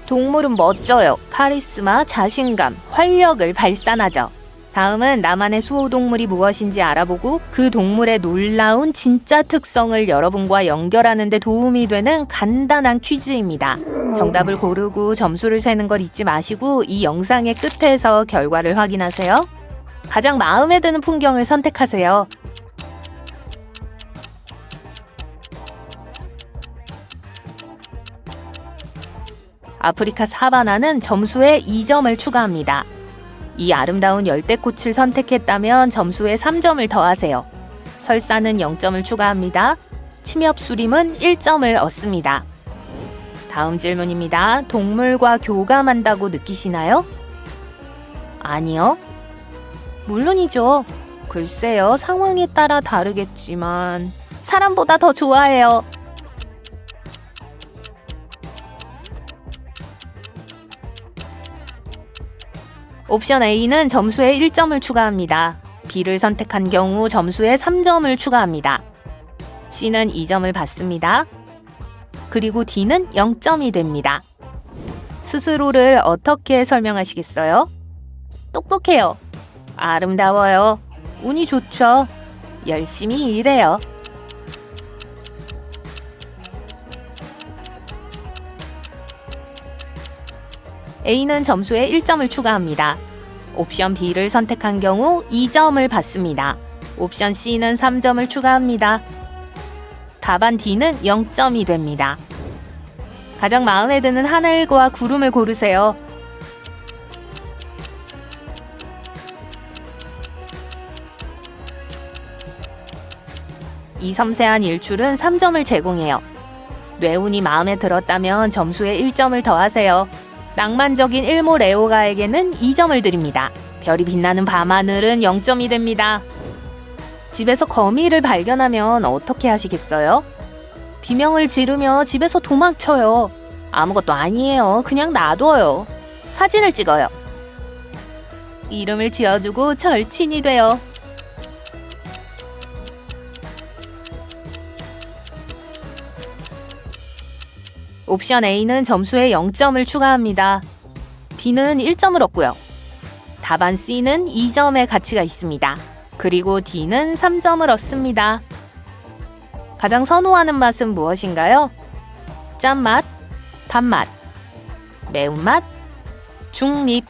동물은 멋져요. 카리스마, 자신감, 활력을 발산하죠. 다음은 나만의 수호동물이 무엇인지 알아보고 그 동물의 놀라운 진짜 특성을 여러분과 연결하는 데 도움이 되는 간단한 퀴즈입니다. 정답을 고르고 점수를 세는 걸 잊지 마시고 이 영상의 끝에서 결과를 확인하세요. 가장 마음에 드는 풍경을 선택하세요. 아프리카 사바나는 점수에 2점을 추가합니다. 이 아름다운 열대꽃을 선택했다면 점수에 3점을 더하세요. 설사는 0점을 추가합니다. 침엽수림은 1점을 얻습니다. 다음 질문입니다. 동물과 교감한다고 느끼시나요? 아니요. 물론이죠. 글쎄요, 상황에 따라 다르겠지만 사람보다 더 좋아해요. 옵션 A는 점수에 1점을 추가합니다. B를 선택한 경우 점수에 3점을 추가합니다. C는 2점을 받습니다. 그리고 D는 0점이 됩니다. 스스로를 어떻게 설명하시겠어요? 똑똑해요. 아름다워요. 운이 좋죠. 열심히 일해요. A는 점수에 1점을 추가합니다. 옵션 B를 선택한 경우 2점을 받습니다. 옵션 C는 3점을 추가합니다. 답안 D는 0점이 됩니다. 가장 마음에 드는 하늘과 구름을 고르세요. 이 섬세한 일출은 3점을 제공해요. 뇌운이 마음에 들었다면 점수에 1점을 더하세요. 낭만적인 일몰 애호가에게는 2점을 드립니다. 별이 빛나는 밤하늘은 0점이 됩니다. 집에서 거미를 발견하면 어떻게 하시겠어요? 비명을 지르며 집에서 도망쳐요. 아무것도 아니에요. 그냥 놔둬요. 사진을 찍어요. 이름을 지어주고 절친이 돼요. 옵션 A는 점수에 0점을 추가합니다. B는 1점을 얻고요. 답안 C는 2점의 가치가 있습니다. 그리고 D는 3점을 얻습니다. 가장 선호하는 맛은 무엇인가요? 짠맛, 단맛, 매운맛, 중립.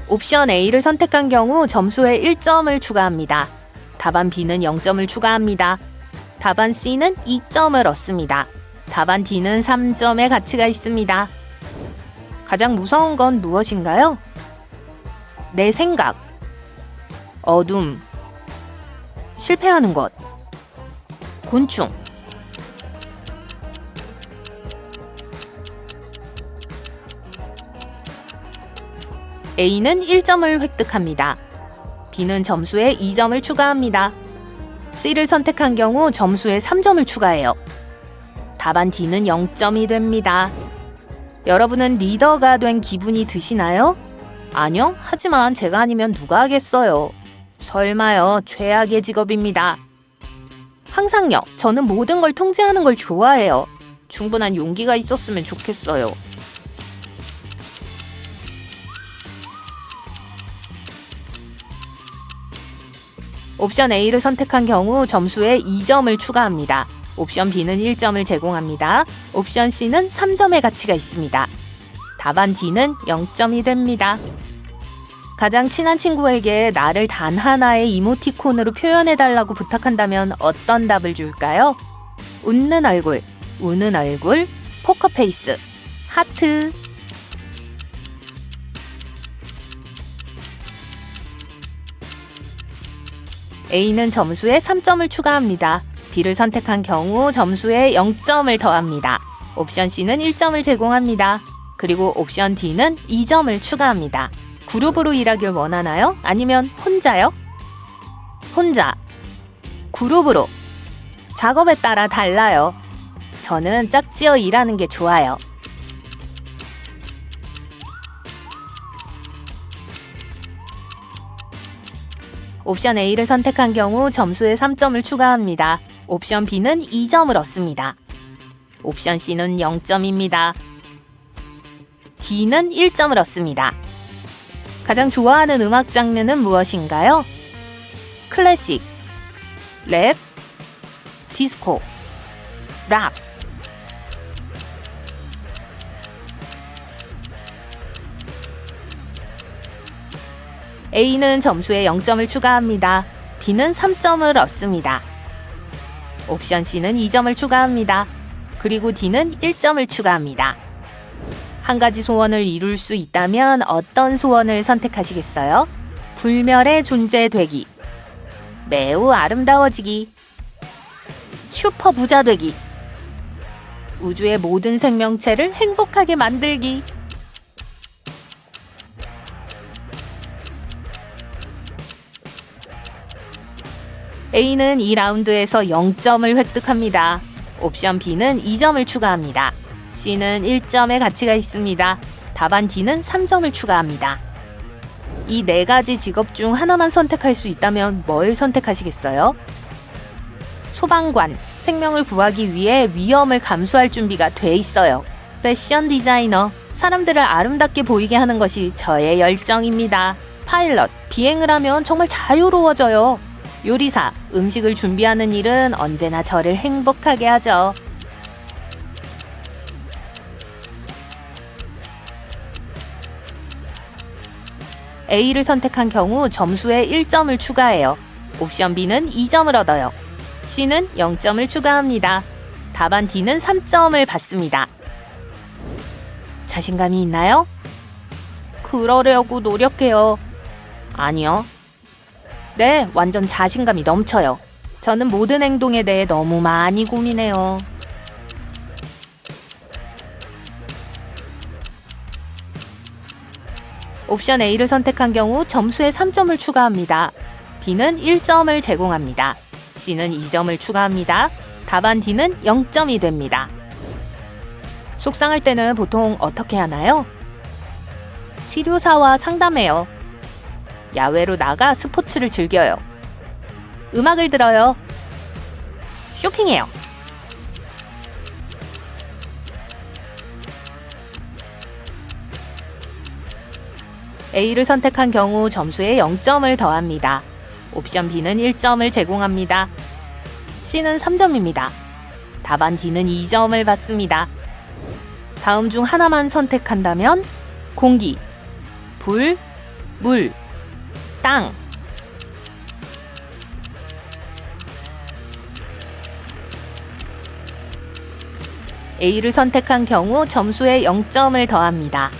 옵션 A를 선택한 경우 점수에 1점을 추가합니다. 답안 B는 0점을 추가합니다. 답안 C는 2점을 얻습니다. 답안 D는 3점의 가치가 있습니다. 가장 무서운 건 무엇인가요? 내 생각, 어둠, 실패하는 것, 곤충. A는 1점을 획득합니다. B는 점수에 2점을 추가합니다. C를 선택한 경우 점수에 3점을 추가해요. 답안 D는 0점이 됩니다. 여러분은 리더가 된 기분이 드시나요? 아니요. 하지만 제가 아니면 누가 하겠어요. 설마요. 최악의 직업입니다. 항상요. 저는 모든 걸 통제하는 걸 좋아해요. 충분한 용기가 있었으면 좋겠어요. 옵션 A를 선택한 경우 점수에 2점을 추가합니다. 옵션 B는 1점을 제공합니다. 옵션 C는 3점의 가치가 있습니다. 답안 D는 0점이 됩니다. 가장 친한 친구에게 나를 단 하나의 이모티콘으로 표현해달라고 부탁한다면 어떤 답을 줄까요? 웃는 얼굴, 우는 얼굴, 포커페이스, 하트. A는 점수에 3점을 추가합니다. B를 선택한 경우 점수에 0점을 더합니다. 옵션 C는 1점을 제공합니다. 그리고 옵션 D는 2점을 추가합니다. 그룹으로 일하길 원하나요? 아니면 혼자요? 혼자, 그룹으로. 작업에 따라 달라요. 저는 짝지어 일하는 게 좋아요. 옵션 A를 선택한 경우 점수에 3점을 추가합니다. 옵션 B는 2점을 얻습니다. 옵션 C는 0점입니다. D는 1점을 얻습니다. 가장 좋아하는 음악 장르는 무엇인가요? 클래식, 랩, 디스코, 락. A는 점수에 0점을 추가합니다. B는 3점을 얻습니다. 옵션 C는 2점을 추가합니다. 그리고 D는 1점을 추가합니다. 한 가지 소원을 이룰 수 있다면 어떤 소원을 선택하시겠어요? 불멸의 존재 되기, 매우 아름다워지기, 슈퍼 부자 되기, 우주의 모든 생명체를 행복하게 만들기. A는 2라운드에서 0점을 획득합니다. 옵션 B는 2점을 추가합니다. C는 1점의 가치가 있습니다. 답안 D는 3점을 추가합니다. 이 4가지 직업 중 하나만 선택할 수 있다면 뭘 선택하시겠어요? 소방관, 생명을 구하기 위해 위험을 감수할 준비가 돼 있어요. 패션 디자이너, 사람들을 아름답게 보이게 하는 것이 저의 열정입니다. 파일럿, 비행을 하면 정말 자유로워져요. 요리사, 음식을 준비하는 일은 언제나 저를 행복하게 하죠. A를 선택한 경우 점수에 1점을 추가해요. 옵션 B는 2점을 얻어요. C는 0점을 추가합니다. 답안 D는 3점을 받습니다. 자신감이 있나요? 그러려고 노력해요. 아니요. 네, 완전 자신감이 넘쳐요. 저는 모든 행동에 대해 너무 많이 고민해요. 옵션 A를 선택한 경우 점수에 3점을 추가합니다. B는 1점을 제공합니다. C는 2점을 추가합니다. 답안 D는 0점이 됩니다. 속상할 때는 보통 어떻게 하나요? 치료사와 상담해요. 야외로 나가 스포츠를 즐겨요. 음악을 들어요. 쇼핑해요. A를 선택한 경우 점수에 0점을 더합니다. 옵션 B는 1점을 제공합니다. C는 3점입니다. 답안 D는 2점을 받습니다. 다음 중 하나만 선택한다면 공기, 불, 물, 땅. A를 선택한 경우 점수에 0점을 더합니다.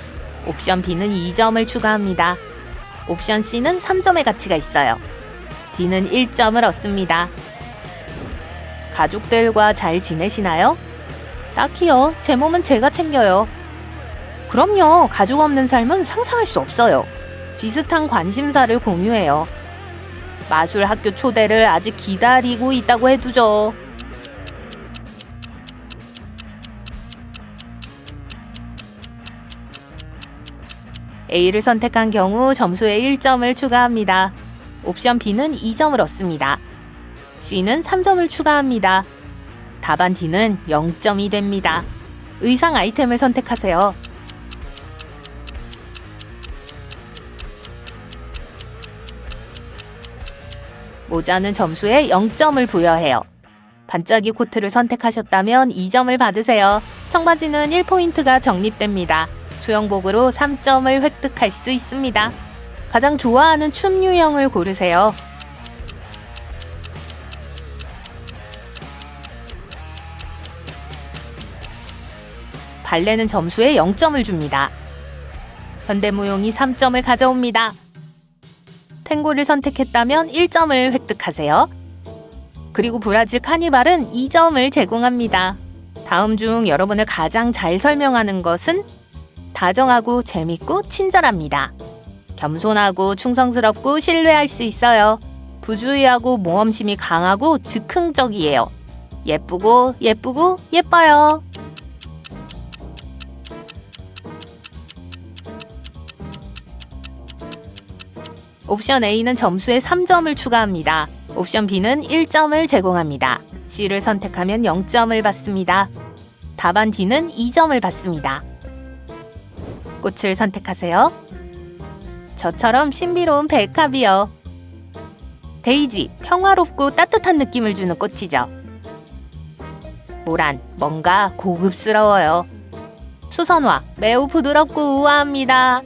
옵션 B는 2점을 추가합니다. 옵션 C는 3점의 가치가 있어요. D는 1점을 얻습니다. 가족들과 잘 지내시나요? 딱히요. 제 몸은 제가 챙겨요. 그럼요. 가족 없는 삶은 상상할 수 없어요. 비슷한 관심사를 공유해요. 마술 학교 초대를 아직 기다리고 있다고 해두죠. A를 선택한 경우 점수에 1점을 추가합니다. 옵션 B는 2점을 얻습니다. C는 3점을 추가합니다. 답안 D는 0점이 됩니다. 의상 아이템을 선택하세요. 모자는 점수에 0점을 부여해요. 반짝이 코트를 선택하셨다면 2점을 받으세요. 청바지는 1포인트가 적립됩니다. 수영복으로 3점을 획득할 수 있습니다. 가장 좋아하는 춤 유형을 고르세요. 발레는 점수에 0점을 줍니다. 현대무용이 3점을 가져옵니다. 탱고를 선택했다면 1점을 획득하세요. 그리고 브라질 카니발은 2점을 제공합니다. 다음 중 여러분을 가장 잘 설명하는 것은 다정하고 재밌고 친절합니다. 겸손하고 충성스럽고 신뢰할 수 있어요. 부주의하고 모험심이 강하고 즉흥적이에요. 예쁘고 예쁘고 예뻐요. 옵션 A는 점수에 3점을 추가합니다. 옵션 B는 1점을 제공합니다. C를 선택하면 0점을 받습니다. 답안 D는 2점을 받습니다. 꽃을 선택하세요. 저처럼 신비로운 백합이요. 데이지, 평화롭고 따뜻한 느낌을 주는 꽃이죠. 모란, 뭔가 고급스러워요. 수선화, 매우 부드럽고 우아합니다.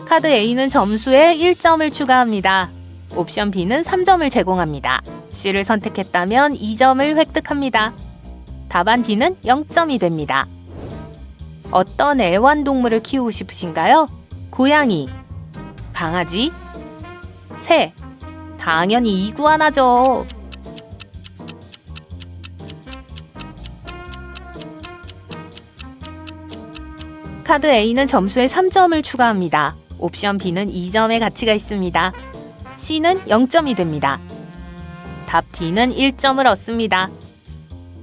카드 A는 점수에 1점을 추가합니다. 옵션 B는 3점을 제공합니다. C를 선택했다면 2점을 획득합니다. 답안 D는 0점이 됩니다. 어떤 애완동물을 키우고 싶으신가요? 고양이, 강아지, 새, 당연히 이구아나죠. 카드 A는 점수에 3점을 추가합니다. 옵션 B는 2점의 가치가 있습니다. C는 0점이 됩니다. 답 D는 1점을 얻습니다.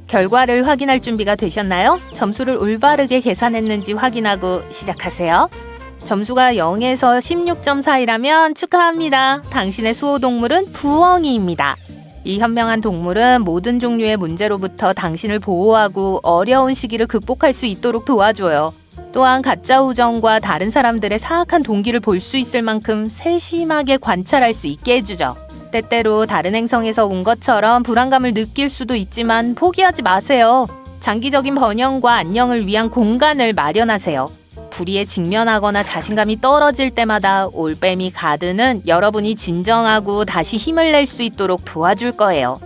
결과를 확인할 준비가 되셨나요? 점수를 올바르게 계산했는지 확인하고 시작하세요. 점수가 0에서 16점 사이라면 축하합니다. 당신의 수호동물은 부엉이입니다. 이 현명한 동물은 모든 종류의 문제로부터 당신을 보호하고 어려운 시기를 극복할 수 있도록 도와줘요. 또한 가짜 우정과 다른 사람들의 사악한 동기를 볼 수 있을 만큼 세심하게 관찰할 수 있게 해주죠. 때때로 다른 행성에서 온 것처럼 불안감을 느낄 수도 있지만 포기하지 마세요. 장기적인 번영과 안녕을 위한 공간을 마련하세요. 불의에 직면하거나 자신감이 떨어질 때마다 올빼미 가드는 여러분이 진정하고 다시 힘을 낼 수 있도록 도와줄 거예요.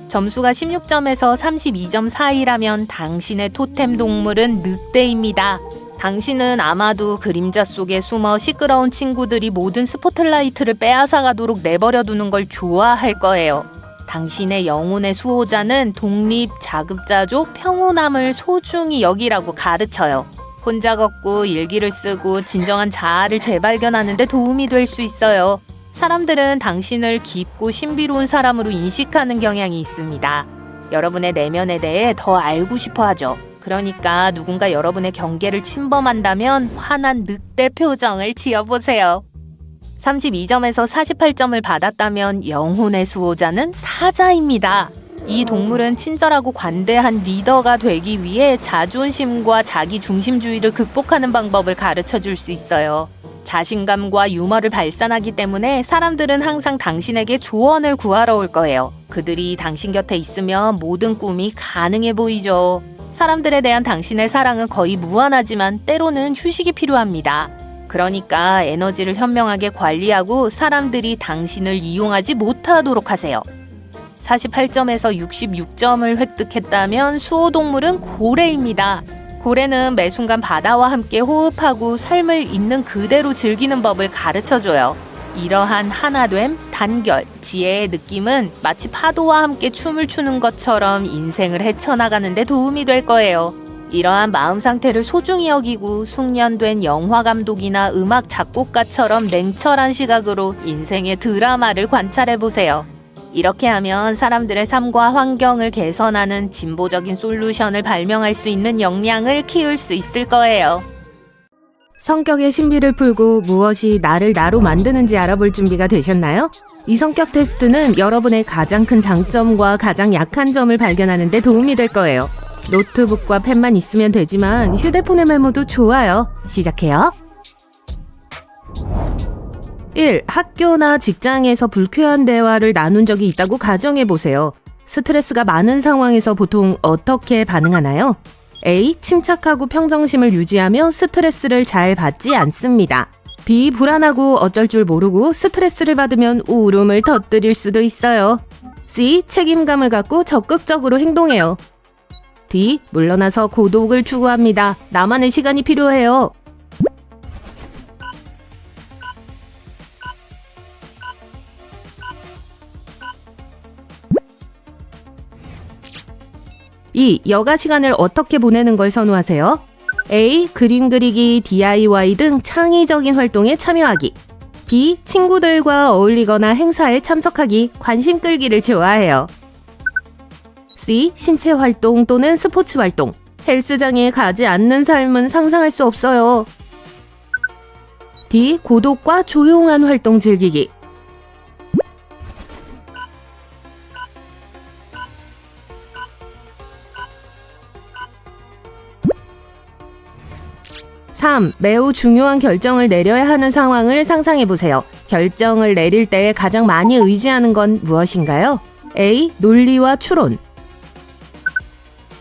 점수가 16점에서 32점 사이라면 당신의 토템 동물은 늑대입니다. 당신은 아마도 그림자 속에 숨어 시끄러운 친구들이 모든 스포트라이트를 빼앗아가도록 내버려두는 걸 좋아할 거예요. 당신의 영혼의 수호자는 독립, 자급자족, 평온함을 소중히 여기라고 가르쳐요. 혼자 걷고 일기를 쓰고 진정한 자아를 재발견하는 데 도움이 될 수 있어요. 사람들은 당신을 깊고 신비로운 사람으로 인식하는 경향이 있습니다. 여러분의 내면에 대해 더 알고 싶어 하죠. 그러니까 누군가 여러분의 경계를 침범한다면 화난 늑대 표정을 지어보세요. 32점에서 48점을 받았다면 영혼의 수호자는 사자입니다. 이 동물은 친절하고 관대한 리더가 되기 위해 자존심과 자기중심주의를 극복하는 방법을 가르쳐 줄 수 있어요. 자신감과 유머를 발산하기 때문에 사람들은 항상 당신에게 조언을 구하러 올 거예요. 그들이 당신 곁에 있으면 모든 꿈이 가능해 보이죠. 사람들에 대한 당신의 사랑은 거의 무한하지만 때로는 휴식이 필요합니다. 그러니까 에너지를 현명하게 관리하고 사람들이 당신을 이용하지 못하도록 하세요. 48점에서 66점을 획득했다면 수호동물은 고래입니다. 고래는 매 순간 바다와 함께 호흡하고 삶을 있는 그대로 즐기는 법을 가르쳐줘요. 이러한 하나됨, 단결, 지혜의 느낌은 마치 파도와 함께 춤을 추는 것처럼 인생을 헤쳐나가는 데 도움이 될 거예요. 이러한 마음 상태를 소중히 여기고 숙련된 영화 감독이나 음악 작곡가처럼 냉철한 시각으로 인생의 드라마를 관찰해보세요. 이렇게 하면 사람들의 삶과 환경을 개선하는 진보적인 솔루션을 발명할 수 있는 역량을 키울 수 있을 거예요. 성격의 신비를 풀고 무엇이 나를 나로 만드는지 알아볼 준비가 되셨나요? 이 성격 테스트는 여러분의 가장 큰 장점과 가장 약한 점을 발견하는 데 도움이 될 거예요. 노트북과 펜만 있으면 되지만 휴대폰의 메모도 좋아요. 시작해요. 1. 학교나 직장에서 불쾌한 대화를 나눈 적이 있다고 가정해보세요. 스트레스가 많은 상황에서 보통 어떻게 반응하나요? A. 침착하고 평정심을 유지하며 스트레스를 잘 받지 않습니다. B. 불안하고 어쩔 줄 모르고 스트레스를 받으면 울음을 터뜨릴 수도 있어요. C. 책임감을 갖고 적극적으로 행동해요. D. 물러나서 고독을 추구합니다. 나만의 시간이 필요해요. E. 여가 시간을 어떻게 보내는 걸 선호하세요? A. 그림 그리기, DIY 등 창의적인 활동에 참여하기. B. 친구들과 어울리거나 행사에 참석하기, 관심 끌기를 좋아해요. C. 신체 활동 또는 스포츠 활동. 헬스장에 가지 않는 삶은 상상할 수 없어요. D. 고독과 조용한 활동 즐기기. (3) 매우 중요한 결정을 내려야 하는 상황을 상상해보세요. 결정을 내릴 때 가장 많이 의지하는 건 무엇인가요? A. 논리와 추론.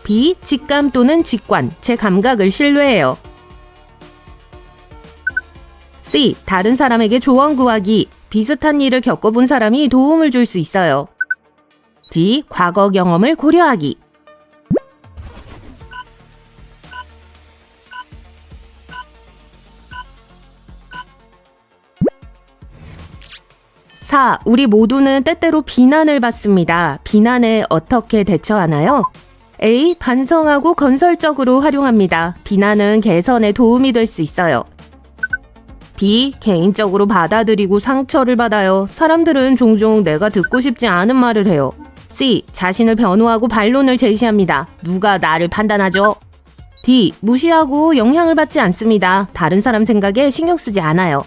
B. 직감 또는 직관, 제 감각을 신뢰해요. C. 다른 사람에게 조언 구하기, 비슷한 일을 겪어본 사람이 도움을 줄 수 있어요. D. 과거 경험을 고려하기. 4. 우리 모두는 때때로 비난을 받습니다. 비난에 어떻게 대처하나요? A. 반성하고 건설적으로 활용합니다. 비난은 개선에 도움이 될 수 있어요. B. 개인적으로 받아들이고 상처를 받아요. 사람들은 종종 내가 듣고 싶지 않은 말을 해요. C. 자신을 변호하고 반론을 제시합니다. 누가 나를 판단하죠? D. 무시하고 영향을 받지 않습니다. 다른 사람 생각에 신경 쓰지 않아요.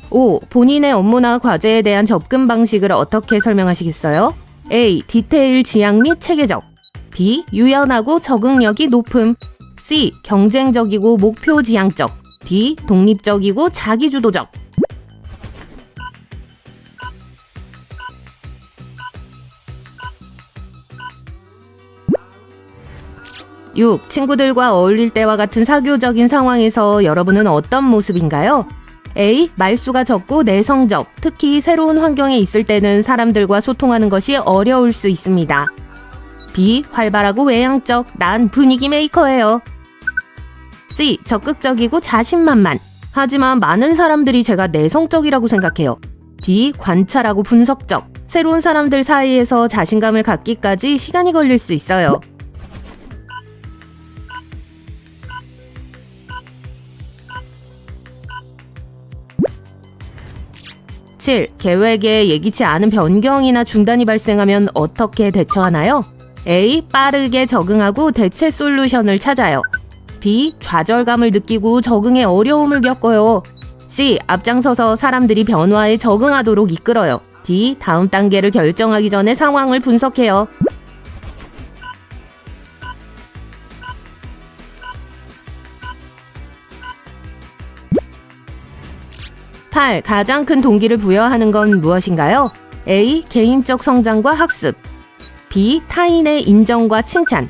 5. 본인의 업무나 과제에 대한 접근 방식을 어떻게 설명하시겠어요? A. 디테일 지향 및 체계적. B. 유연하고 적응력이 높음. C. 경쟁적이고 목표 지향적. D. 독립적이고 자기주도적. 6. 친구들과 어울릴 때와 같은 사교적인 상황에서 여러분은 어떤 모습인가요? A. 말수가 적고 내성적, 특히 새로운 환경에 있을 때는 사람들과 소통하는 것이 어려울 수 있습니다. B. 활발하고 외향적, 난 분위기 메이커예요. C. 적극적이고 자신만만, 하지만 많은 사람들이 제가 내성적이라고 생각해요. D. 관찰하고 분석적, 새로운 사람들 사이에서 자신감을 갖기까지 시간이 걸릴 수 있어요. 7. 계획에 예기치 않은 변경이나 중단이 발생하면 어떻게 대처하나요? A. 빠르게 적응하고 대체 솔루션을 찾아요. B. 좌절감을 느끼고 적응에 어려움을 겪어요. C. 앞장서서 사람들이 변화에 적응하도록 이끌어요. D. 다음 단계를 결정하기 전에 상황을 분석해요. 8. 가장 큰 동기를 부여하는 건 무엇인가요? A. 개인적 성장과 학습. B. 타인의 인정과 칭찬.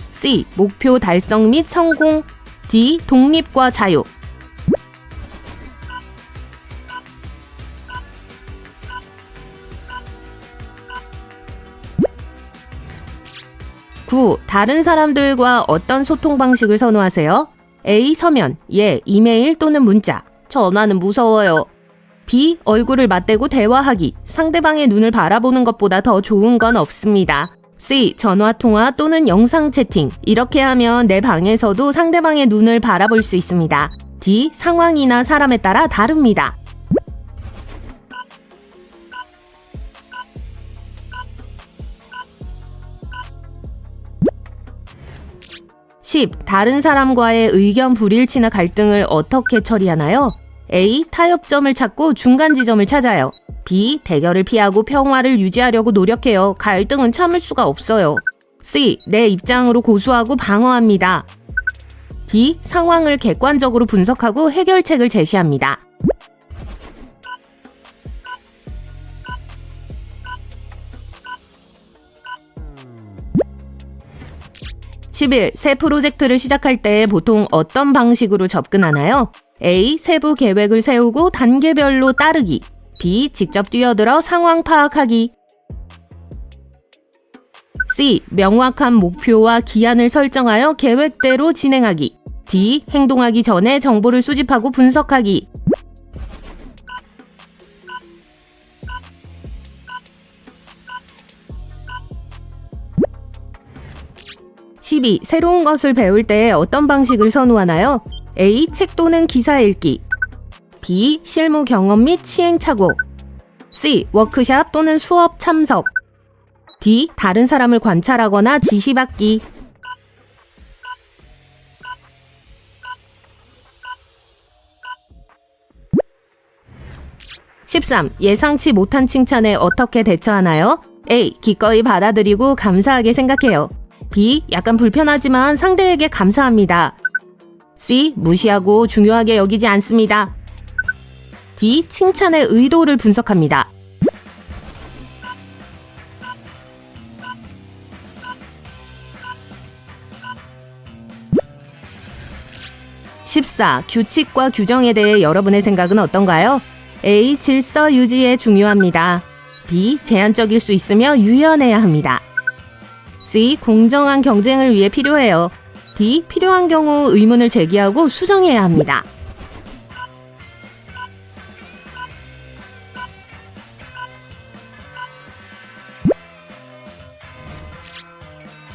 C. 목표 달성 및 성공. D. 독립과 자유. 9. 다른 사람들과 어떤 소통 방식을 선호하세요? A. 서면, 예, 이메일 또는 문자. 전화는 무서워요. B. 얼굴을 맞대고 대화하기. 상대방의 눈을 바라보는 것보다 더 좋은 건 없습니다. C. 전화통화 또는 영상 채팅. 이렇게 하면 내 방에서도 상대방의 눈을 바라볼 수 있습니다. D. 상황이나 사람에 따라 다릅니다. 10. 다른 사람과의 의견 불일치나 갈등을 어떻게 처리하나요? A. 타협점을 찾고 중간 지점을 찾아요. B. 대결을 피하고 평화를 유지하려고 노력해요. 갈등은 참을 수가 없어요. C. 내 입장으로 고수하고 방어합니다. D. 상황을 객관적으로 분석하고 해결책을 제시합니다. 11. 새 프로젝트를 시작할 때 보통 어떤 방식으로 접근하나요? A. 세부 계획을 세우고 단계별로 따르기. B. 직접 뛰어들어 상황 파악하기. C. 명확한 목표와 기한을 설정하여 계획대로 진행하기. D. 행동하기 전에 정보를 수집하고 분석하기. 12. 새로운 것을 배울 때 어떤 방식을 선호하나요? A. 책 또는 기사 읽기. B. 실무 경험 및 시행착오. C. 워크샵 또는 수업 참석. D. 다른 사람을 관찰하거나 지시받기. 13. 예상치 못한 칭찬에 어떻게 대처하나요? A. 기꺼이 받아들이고 감사하게 생각해요. B. 약간 불편하지만 상대에게 감사합니다. C. 무시하고 중요하게 여기지 않습니다. D. 칭찬의 의도를 분석합니다. 14. 규칙과 규정에 대해 여러분의 생각은 어떤가요? A. 질서 유지에 중요합니다. B. 제한적일 수 있으며 유연해야 합니다. C. 공정한 경쟁을 위해 필요해요. D. 필요한 경우 의문을 제기하고 수정해야 합니다.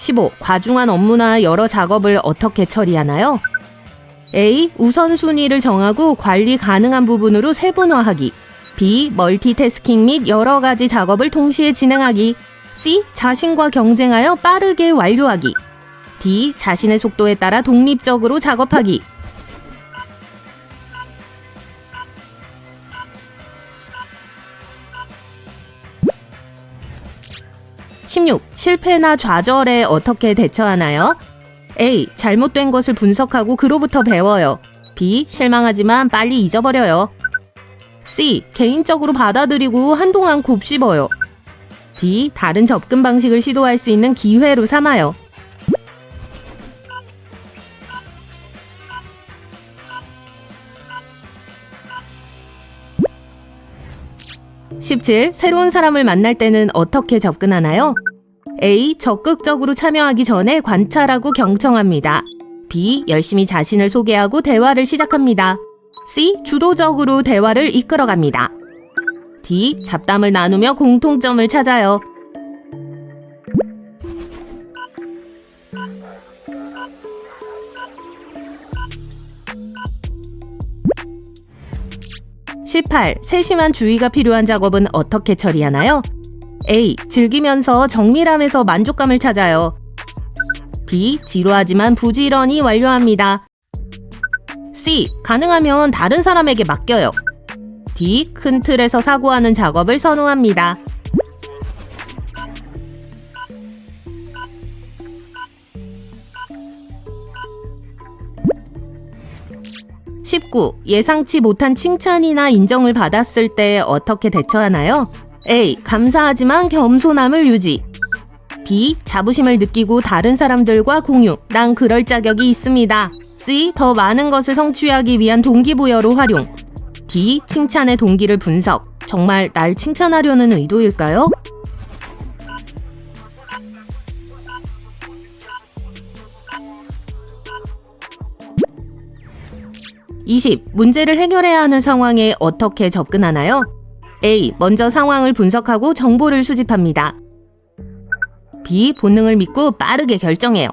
15. 과중한 업무나 여러 작업을 어떻게 처리하나요? A. 우선순위를 정하고 관리 가능한 부분으로 세분화하기. B. 멀티태스킹 및 여러 가지 작업을 동시에 진행하기. C. 자신과 경쟁하여 빠르게 완료하기. D. 자신의 속도에 따라 독립적으로 작업하기. 16. 실패나 좌절에 어떻게 대처하나요? A. 잘못된 것을 분석하고 그로부터 배워요. B. 실망하지만 빨리 잊어버려요. C. 개인적으로 받아들이고 한동안 곱씹어요. D. 다른 접근 방식을 시도할 수 있는 기회로 삼아요. 17. 새로운 사람을 만날 때는 어떻게 접근하나요? A. 적극적으로 참여하기 전에 관찰하고 경청합니다. B. 열심히 자신을 소개하고 대화를 시작합니다. C. 주도적으로 대화를 이끌어갑니다. D. 잡담을 나누며 공통점을 찾아요. 18. 세심한 주의가 필요한 작업은 어떻게 처리하나요? A. 즐기면서 정밀함에서 만족감을 찾아요. B. 지루하지만 부지런히 완료합니다. C. 가능하면 다른 사람에게 맡겨요. D. 큰 틀에서 사고하는 작업을 선호합니다. 19. 예상치 못한 칭찬이나 인정을 받았을 때 어떻게 대처하나요? A. 감사하지만 겸손함을 유지. B. 자부심을 느끼고 다른 사람들과 공유. 난 그럴 자격이 있습니다. C. 더 많은 것을 성취하기 위한 동기부여로 활용. D. 칭찬의 동기를 분석. 정말 날 칭찬하려는 의도일까요? 20. 문제를 해결해야 하는 상황에 어떻게 접근하나요? A. 먼저 상황을 분석하고 정보를 수집합니다. B. 본능을 믿고 빠르게 결정해요.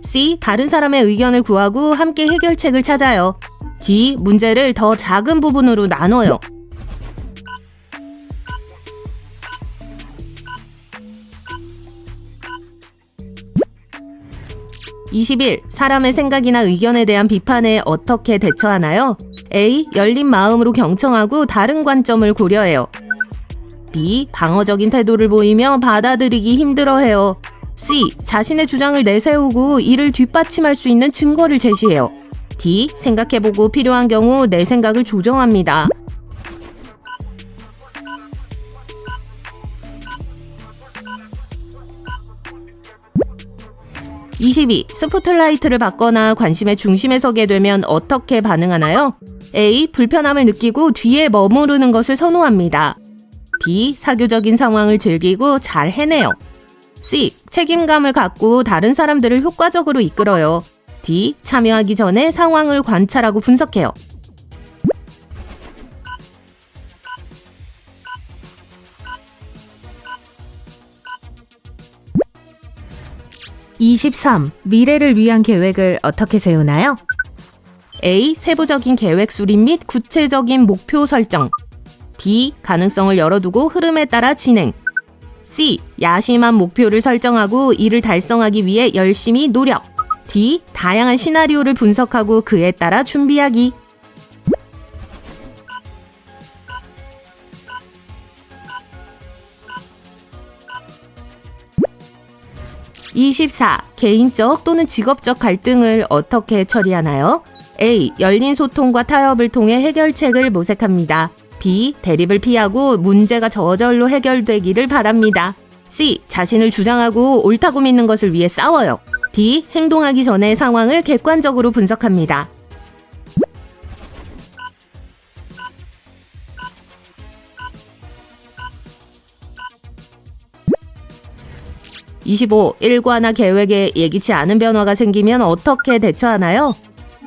C. 다른 사람의 의견을 구하고 함께 해결책을 찾아요. D. 문제를 더 작은 부분으로 나눠요. 21. 사람의 생각이나 의견에 대한 비판에 어떻게 대처하나요? A. 열린 마음으로 경청하고 다른 관점을 고려해요. B. 방어적인 태도를 보이며 받아들이기 힘들어해요. C. 자신의 주장을 내세우고 이를 뒷받침할 수 있는 증거를 제시해요. D. 생각해보고 필요한 경우 내 생각을 조정합니다. 22. 스포트라이트를 받거나 관심의 중심에 서게 되면 어떻게 반응하나요? A. 불편함을 느끼고 뒤에 머무르는 것을 선호합니다. B. 사교적인 상황을 즐기고 잘 해내요. C. 책임감을 갖고 다른 사람들을 효과적으로 이끌어요. D. 참여하기 전에 상황을 관찰하고 분석해요. 23. 미래를 위한 계획을 어떻게 세우나요? A. 세부적인 계획 수립 및 구체적인 목표 설정. B. 가능성을 열어두고 흐름에 따라 진행. C. 야심한 목표를 설정하고 이를 달성하기 위해 열심히 노력. D. 다양한 시나리오를 분석하고 그에 따라 준비하기. 24. 개인적 또는 직업적 갈등을 어떻게 처리하나요? A. 열린 소통과 타협을 통해 해결책을 모색합니다. B. 대립을 피하고 문제가 저절로 해결되기를 바랍니다. C. 자신을 주장하고 옳다고 믿는 것을 위해 싸워요. D. 행동하기 전에 상황을 객관적으로 분석합니다. 25. 일과나 계획에 예기치 않은 변화가 생기면 어떻게 대처하나요?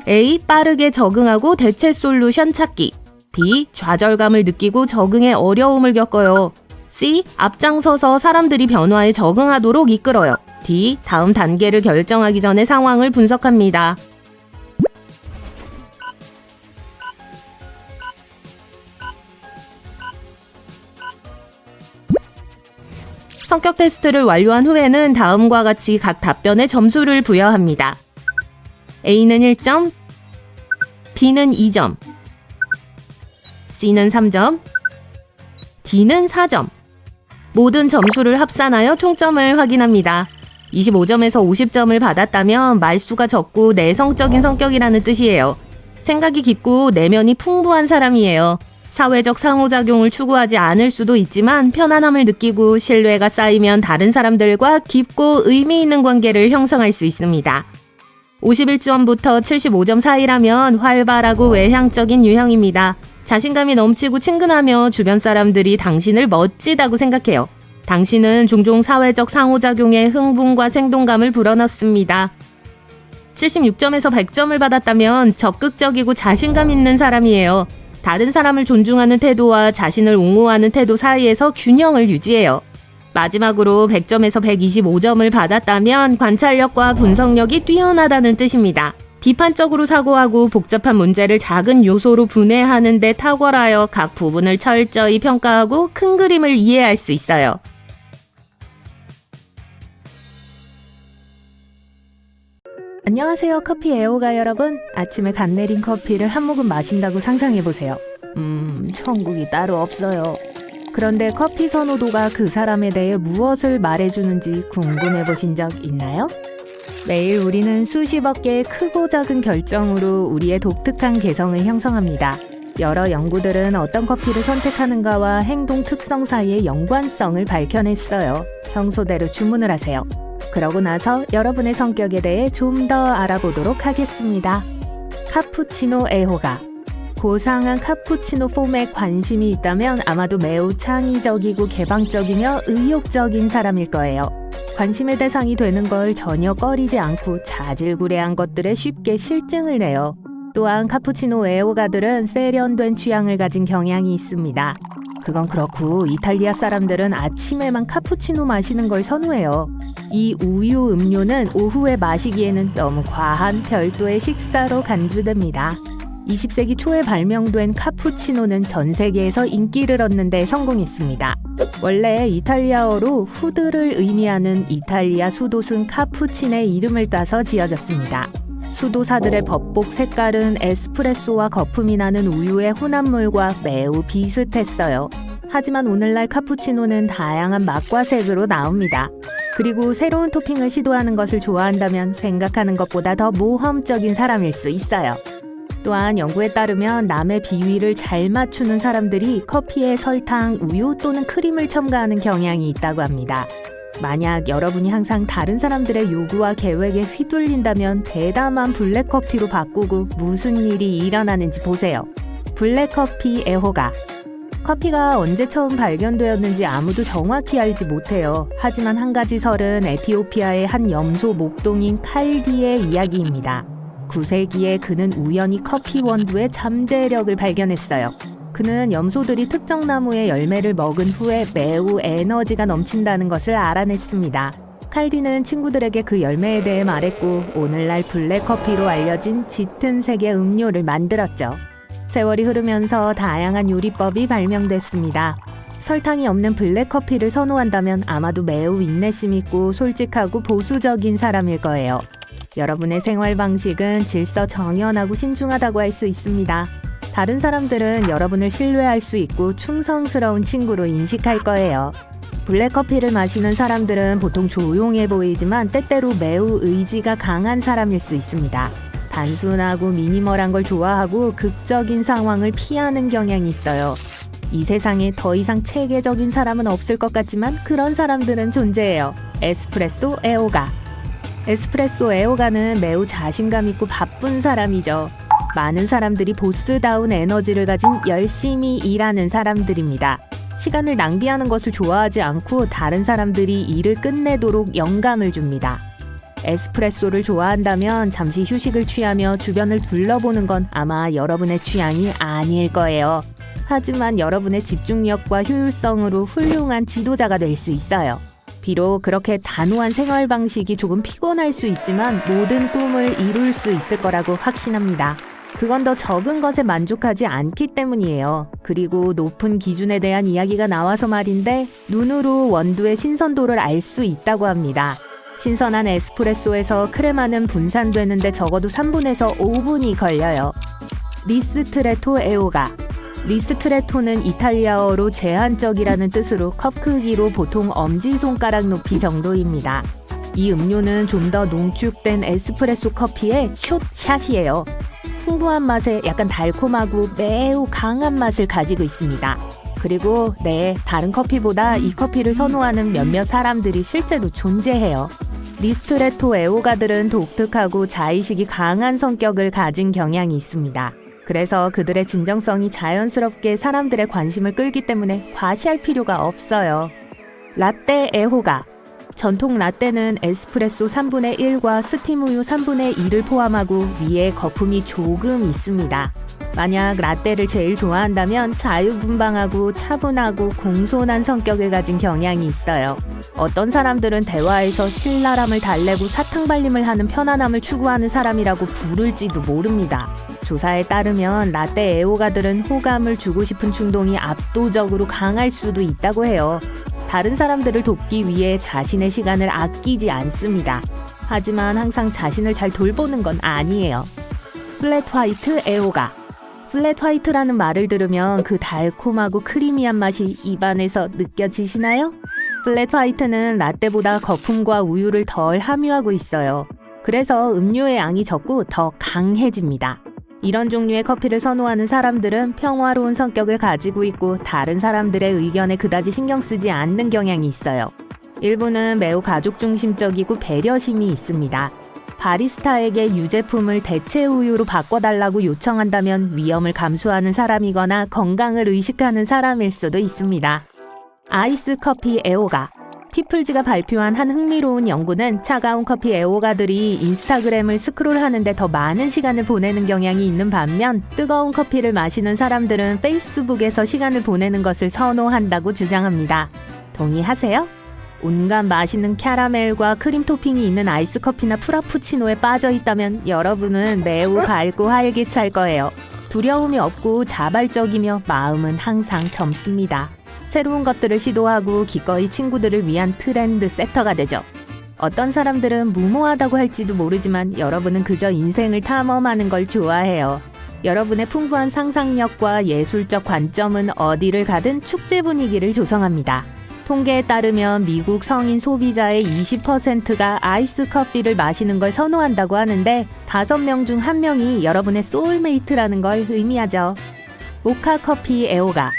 A. 빠르게 적응하고 대체 솔루션 찾기. B. 좌절감을 느끼고 적응에 어려움을 겪어요. C. 앞장서서 사람들이 변화에 적응하도록 이끌어요. D. 다음 단계를 결정하기 전에 상황을 분석합니다. 성격 테스트를 완료한 후에는 다음과 같이 각 답변에 점수를 부여합니다. A는 1점, B는 2점, C는 3점, D는 4점. 모든 점수를 합산하여 총점을 확인합니다. 25점에서 50점을 받았다면 말수가 적고 내성적인 성격이라는 뜻이에요. 생각이 깊고 내면이 풍부한 사람이에요. 사회적 상호작용을 추구하지 않을 수도 있지만 편안함을 느끼고 신뢰가 쌓이면 다른 사람들과 깊고 의미 있는 관계를 형성할 수 있습니다. 51점부터 75점 사이라면 활발하고 외향적인 유형입니다. 자신감이 넘치고 친근하며 주변 사람들이 당신을 멋지다고 생각해요. 당신은 종종 사회적 상호작용에 흥분과 생동감을 불어넣습니다. 76점에서 100점을 받았다면 적극적이고 자신감 있는 사람이에요. 다른 사람을 존중하는 태도와 자신을 옹호하는 태도 사이에서 균형을 유지해요. 마지막으로 100점에서 125점을 받았다면 관찰력과 분석력이 뛰어나다는 뜻입니다. 비판적으로 사고하고 복잡한 문제를 작은 요소로 분해하는 데 탁월하여 각 부분을 철저히 평가하고 큰 그림을 이해할 수 있어요. 안녕하세요, 커피 애호가 여러분. 아침에 갓 내린 커피를 한 모금 마신다고 상상해보세요. 천국이 따로 없어요. 그런데 커피 선호도가 그 사람에 대해 무엇을 말해주는지 궁금해보신 적 있나요? 매일 우리는 수십억 개의 크고 작은 결정으로 우리의 독특한 개성을 형성합니다. 여러 연구들은 어떤 커피를 선택하는가와 행동 특성 사이의 연관성을 밝혀냈어요. 평소대로 주문을 하세요. 그러고 나서 여러분의 성격에 대해 좀 더 알아보도록 하겠습니다. 카푸치노 애호가. 고상한 카푸치노 폼에 관심이 있다면 아마도 매우 창의적이고 개방적이며 의욕적인 사람일 거예요. 관심의 대상이 되는 걸 전혀 꺼리지 않고 자질구레한 것들에 쉽게 실증을 내요. 또한 카푸치노 애호가들은 세련된 취향을 가진 경향이 있습니다. 그건 그렇고 이탈리아 사람들은 아침에만 카푸치노 마시는 걸 선호해요. 이 우유 음료는 오후에 마시기에는 너무 과한 별도의 식사로 간주됩니다. 20세기 초에 발명된 카푸치노는 전 세계에서 인기를 얻는 데 성공했습니다. 원래 이탈리아어로 후드를 의미하는 이탈리아 수도승 카푸친의 이름을 따서 지어졌습니다. 수도사들의 법복 색깔은 에스프레소와 거품이 나는 우유의 혼합물과 매우 비슷했어요. 하지만 오늘날 카푸치노는 다양한 맛과 색으로 나옵니다. 그리고 새로운 토핑을 시도하는 것을 좋아한다면 생각하는 것보다 더 모험적인 사람일 수 있어요. 또한 연구에 따르면 남의 비위를 잘 맞추는 사람들이 커피에 설탕, 우유 또는 크림을 첨가하는 경향이 있다고 합니다. 만약 여러분이 항상 다른 사람들의 요구와 계획에 휘둘린다면 대담한 블랙커피로 바꾸고 무슨 일이 일어나는지 보세요. 블랙커피 애호가. 커피가 언제 처음 발견되었는지 아무도 정확히 알지 못해요. 하지만 한 가지 설은 에티오피아의 한 염소 목동인 칼디의 이야기입니다. 9세기에 그는 우연히 커피 원두의 잠재력을 발견했어요. 그는 염소들이 특정 나무의 열매를 먹은 후에 매우 에너지가 넘친다는 것을 알아냈습니다. 칼디는 친구들에게 그 열매에 대해 말했고 오늘날 블랙커피로 알려진 짙은 색의 음료를 만들었죠. 세월이 흐르면서 다양한 요리법이 발명됐습니다. 설탕이 없는 블랙커피를 선호한다면 아마도 매우 인내심 있고 솔직하고 보수적인 사람일 거예요. 여러분의 생활 방식은 질서정연하고 신중하다고 할 수 있습니다. 다른 사람들은 여러분을 신뢰할 수 있고 충성스러운 친구로 인식할 거예요. 블랙커피를 마시는 사람들은 보통 조용해 보이지만 때때로 매우 의지가 강한 사람일 수 있습니다. 단순하고 미니멀한 걸 좋아하고 극적인 상황을 피하는 경향이 있어요. 이 세상에 더 이상 체계적인 사람은 없을 것 같지만 그런 사람들은 존재해요. 에스프레소 애호가. 에스프레소 애호가는 매우 자신감 있고 바쁜 사람이죠. 많은 사람들이 보스다운 에너지를 가진 열심히 일하는 사람들입니다. 시간을 낭비하는 것을 좋아하지 않고 다른 사람들이 일을 끝내도록 영감을 줍니다. 에스프레소를 좋아한다면 잠시 휴식을 취하며 주변을 둘러보는 건 아마 여러분의 취향이 아닐 거예요. 하지만 여러분의 집중력과 효율성으로 훌륭한 지도자가 될 수 있어요. 비록 그렇게 단호한 생활 방식이 조금 피곤할 수 있지만 모든 꿈을 이룰 수 있을 거라고 확신합니다. 그건 더 적은 것에 만족하지 않기 때문이에요. 그리고 높은 기준에 대한 이야기가 나와서 말인데 눈으로 원두의 신선도를 알 수 있다고 합니다. 신선한 에스프레소에서 크레마는 분산되는데 적어도 3분에서 5분이 걸려요. 리스트레토 애호가. 리스트레토는 이탈리아어로 제한적이라는 뜻으로 컵 크기로 보통 엄지손가락 높이 정도입니다. 이 음료는 좀 더 농축된 에스프레소 커피의 숏샷이에요. 풍부한 맛에 약간 달콤하고 매우 강한 맛을 가지고 있습니다. 그리고 다른 커피보다 이 커피를 선호하는 몇몇 사람들이 실제로 존재해요. 리스트레토 애호가들은 독특하고 자의식이 강한 성격을 가진 경향이 있습니다. 그래서 그들의 진정성이 자연스럽게 사람들의 관심을 끌기 때문에 과시할 필요가 없어요. 라떼 애호가. 전통 라떼는 에스프레소 3분의 1과 스팀 우유 3분의 2를 포함하고 위에 거품이 조금 있습니다. 만약 라떼를 제일 좋아한다면 자유분방하고 차분하고 공손한 성격을 가진 경향이 있어요. 어떤 사람들은 대화에서 신랄함을 달래고 사탕 발림을 하는 편안함을 추구하는 사람이라고 부를지도 모릅니다. 조사에 따르면 라떼 애호가들은 호감을 주고 싶은 충동이 압도적으로 강할 수도 있다고 해요. 다른 사람들을 돕기 위해 자신의 시간을 아끼지 않습니다. 하지만 항상 자신을 잘 돌보는 건 아니에요. 플랫 화이트 애호가. 플랫 화이트라는 말을 들으면 그 달콤하고 크리미한 맛이 입안에서 느껴지시나요? 플랫 화이트는 라떼보다 거품과 우유를 덜 함유하고 있어요. 그래서 음료의 양이 적고 더 강해집니다. 이런 종류의 커피를 선호하는 사람들은 평화로운 성격을 가지고 있고 다른 사람들의 의견에 그다지 신경 쓰지 않는 경향이 있어요. 일부는 매우 가족 중심적이고 배려심이 있습니다. 바리스타에게 유제품을 대체 우유로 바꿔달라고 요청한다면 위험을 감수하는 사람이거나 건강을 의식하는 사람일 수도 있습니다. 아이스 커피 애호가. 피플즈가 발표한 한 흥미로운 연구는 차가운 커피 애호가들이 인스타그램을 스크롤하는데 더 많은 시간을 보내는 경향이 있는 반면 뜨거운 커피를 마시는 사람들은 페이스북에서 시간을 보내는 것을 선호한다고 주장합니다. 동의하세요? 온갖 맛있는 캐러멜과 크림 토핑이 있는 아이스 커피나 프라푸치노에 빠져 있다면 여러분은 매우 밝고 활기찰 거예요. 두려움이 없고 자발적이며 마음은 항상 젊습니다. 새로운 것들을 시도하고 기꺼이 친구들을 위한 트렌드 세터가 되죠. 어떤 사람들은 무모하다고 할지도 모르지만 여러분은 그저 인생을 탐험하는 걸 좋아해요. 여러분의 풍부한 상상력과 예술적 관점은 어디를 가든 축제 분위기를 조성합니다. 통계에 따르면 미국 성인 소비자의 20%가 아이스 커피를 마시는 걸 선호한다고 하는데 5명 중 1명이 여러분의 소울메이트라는 걸 의미하죠. 모카 커피 애호가.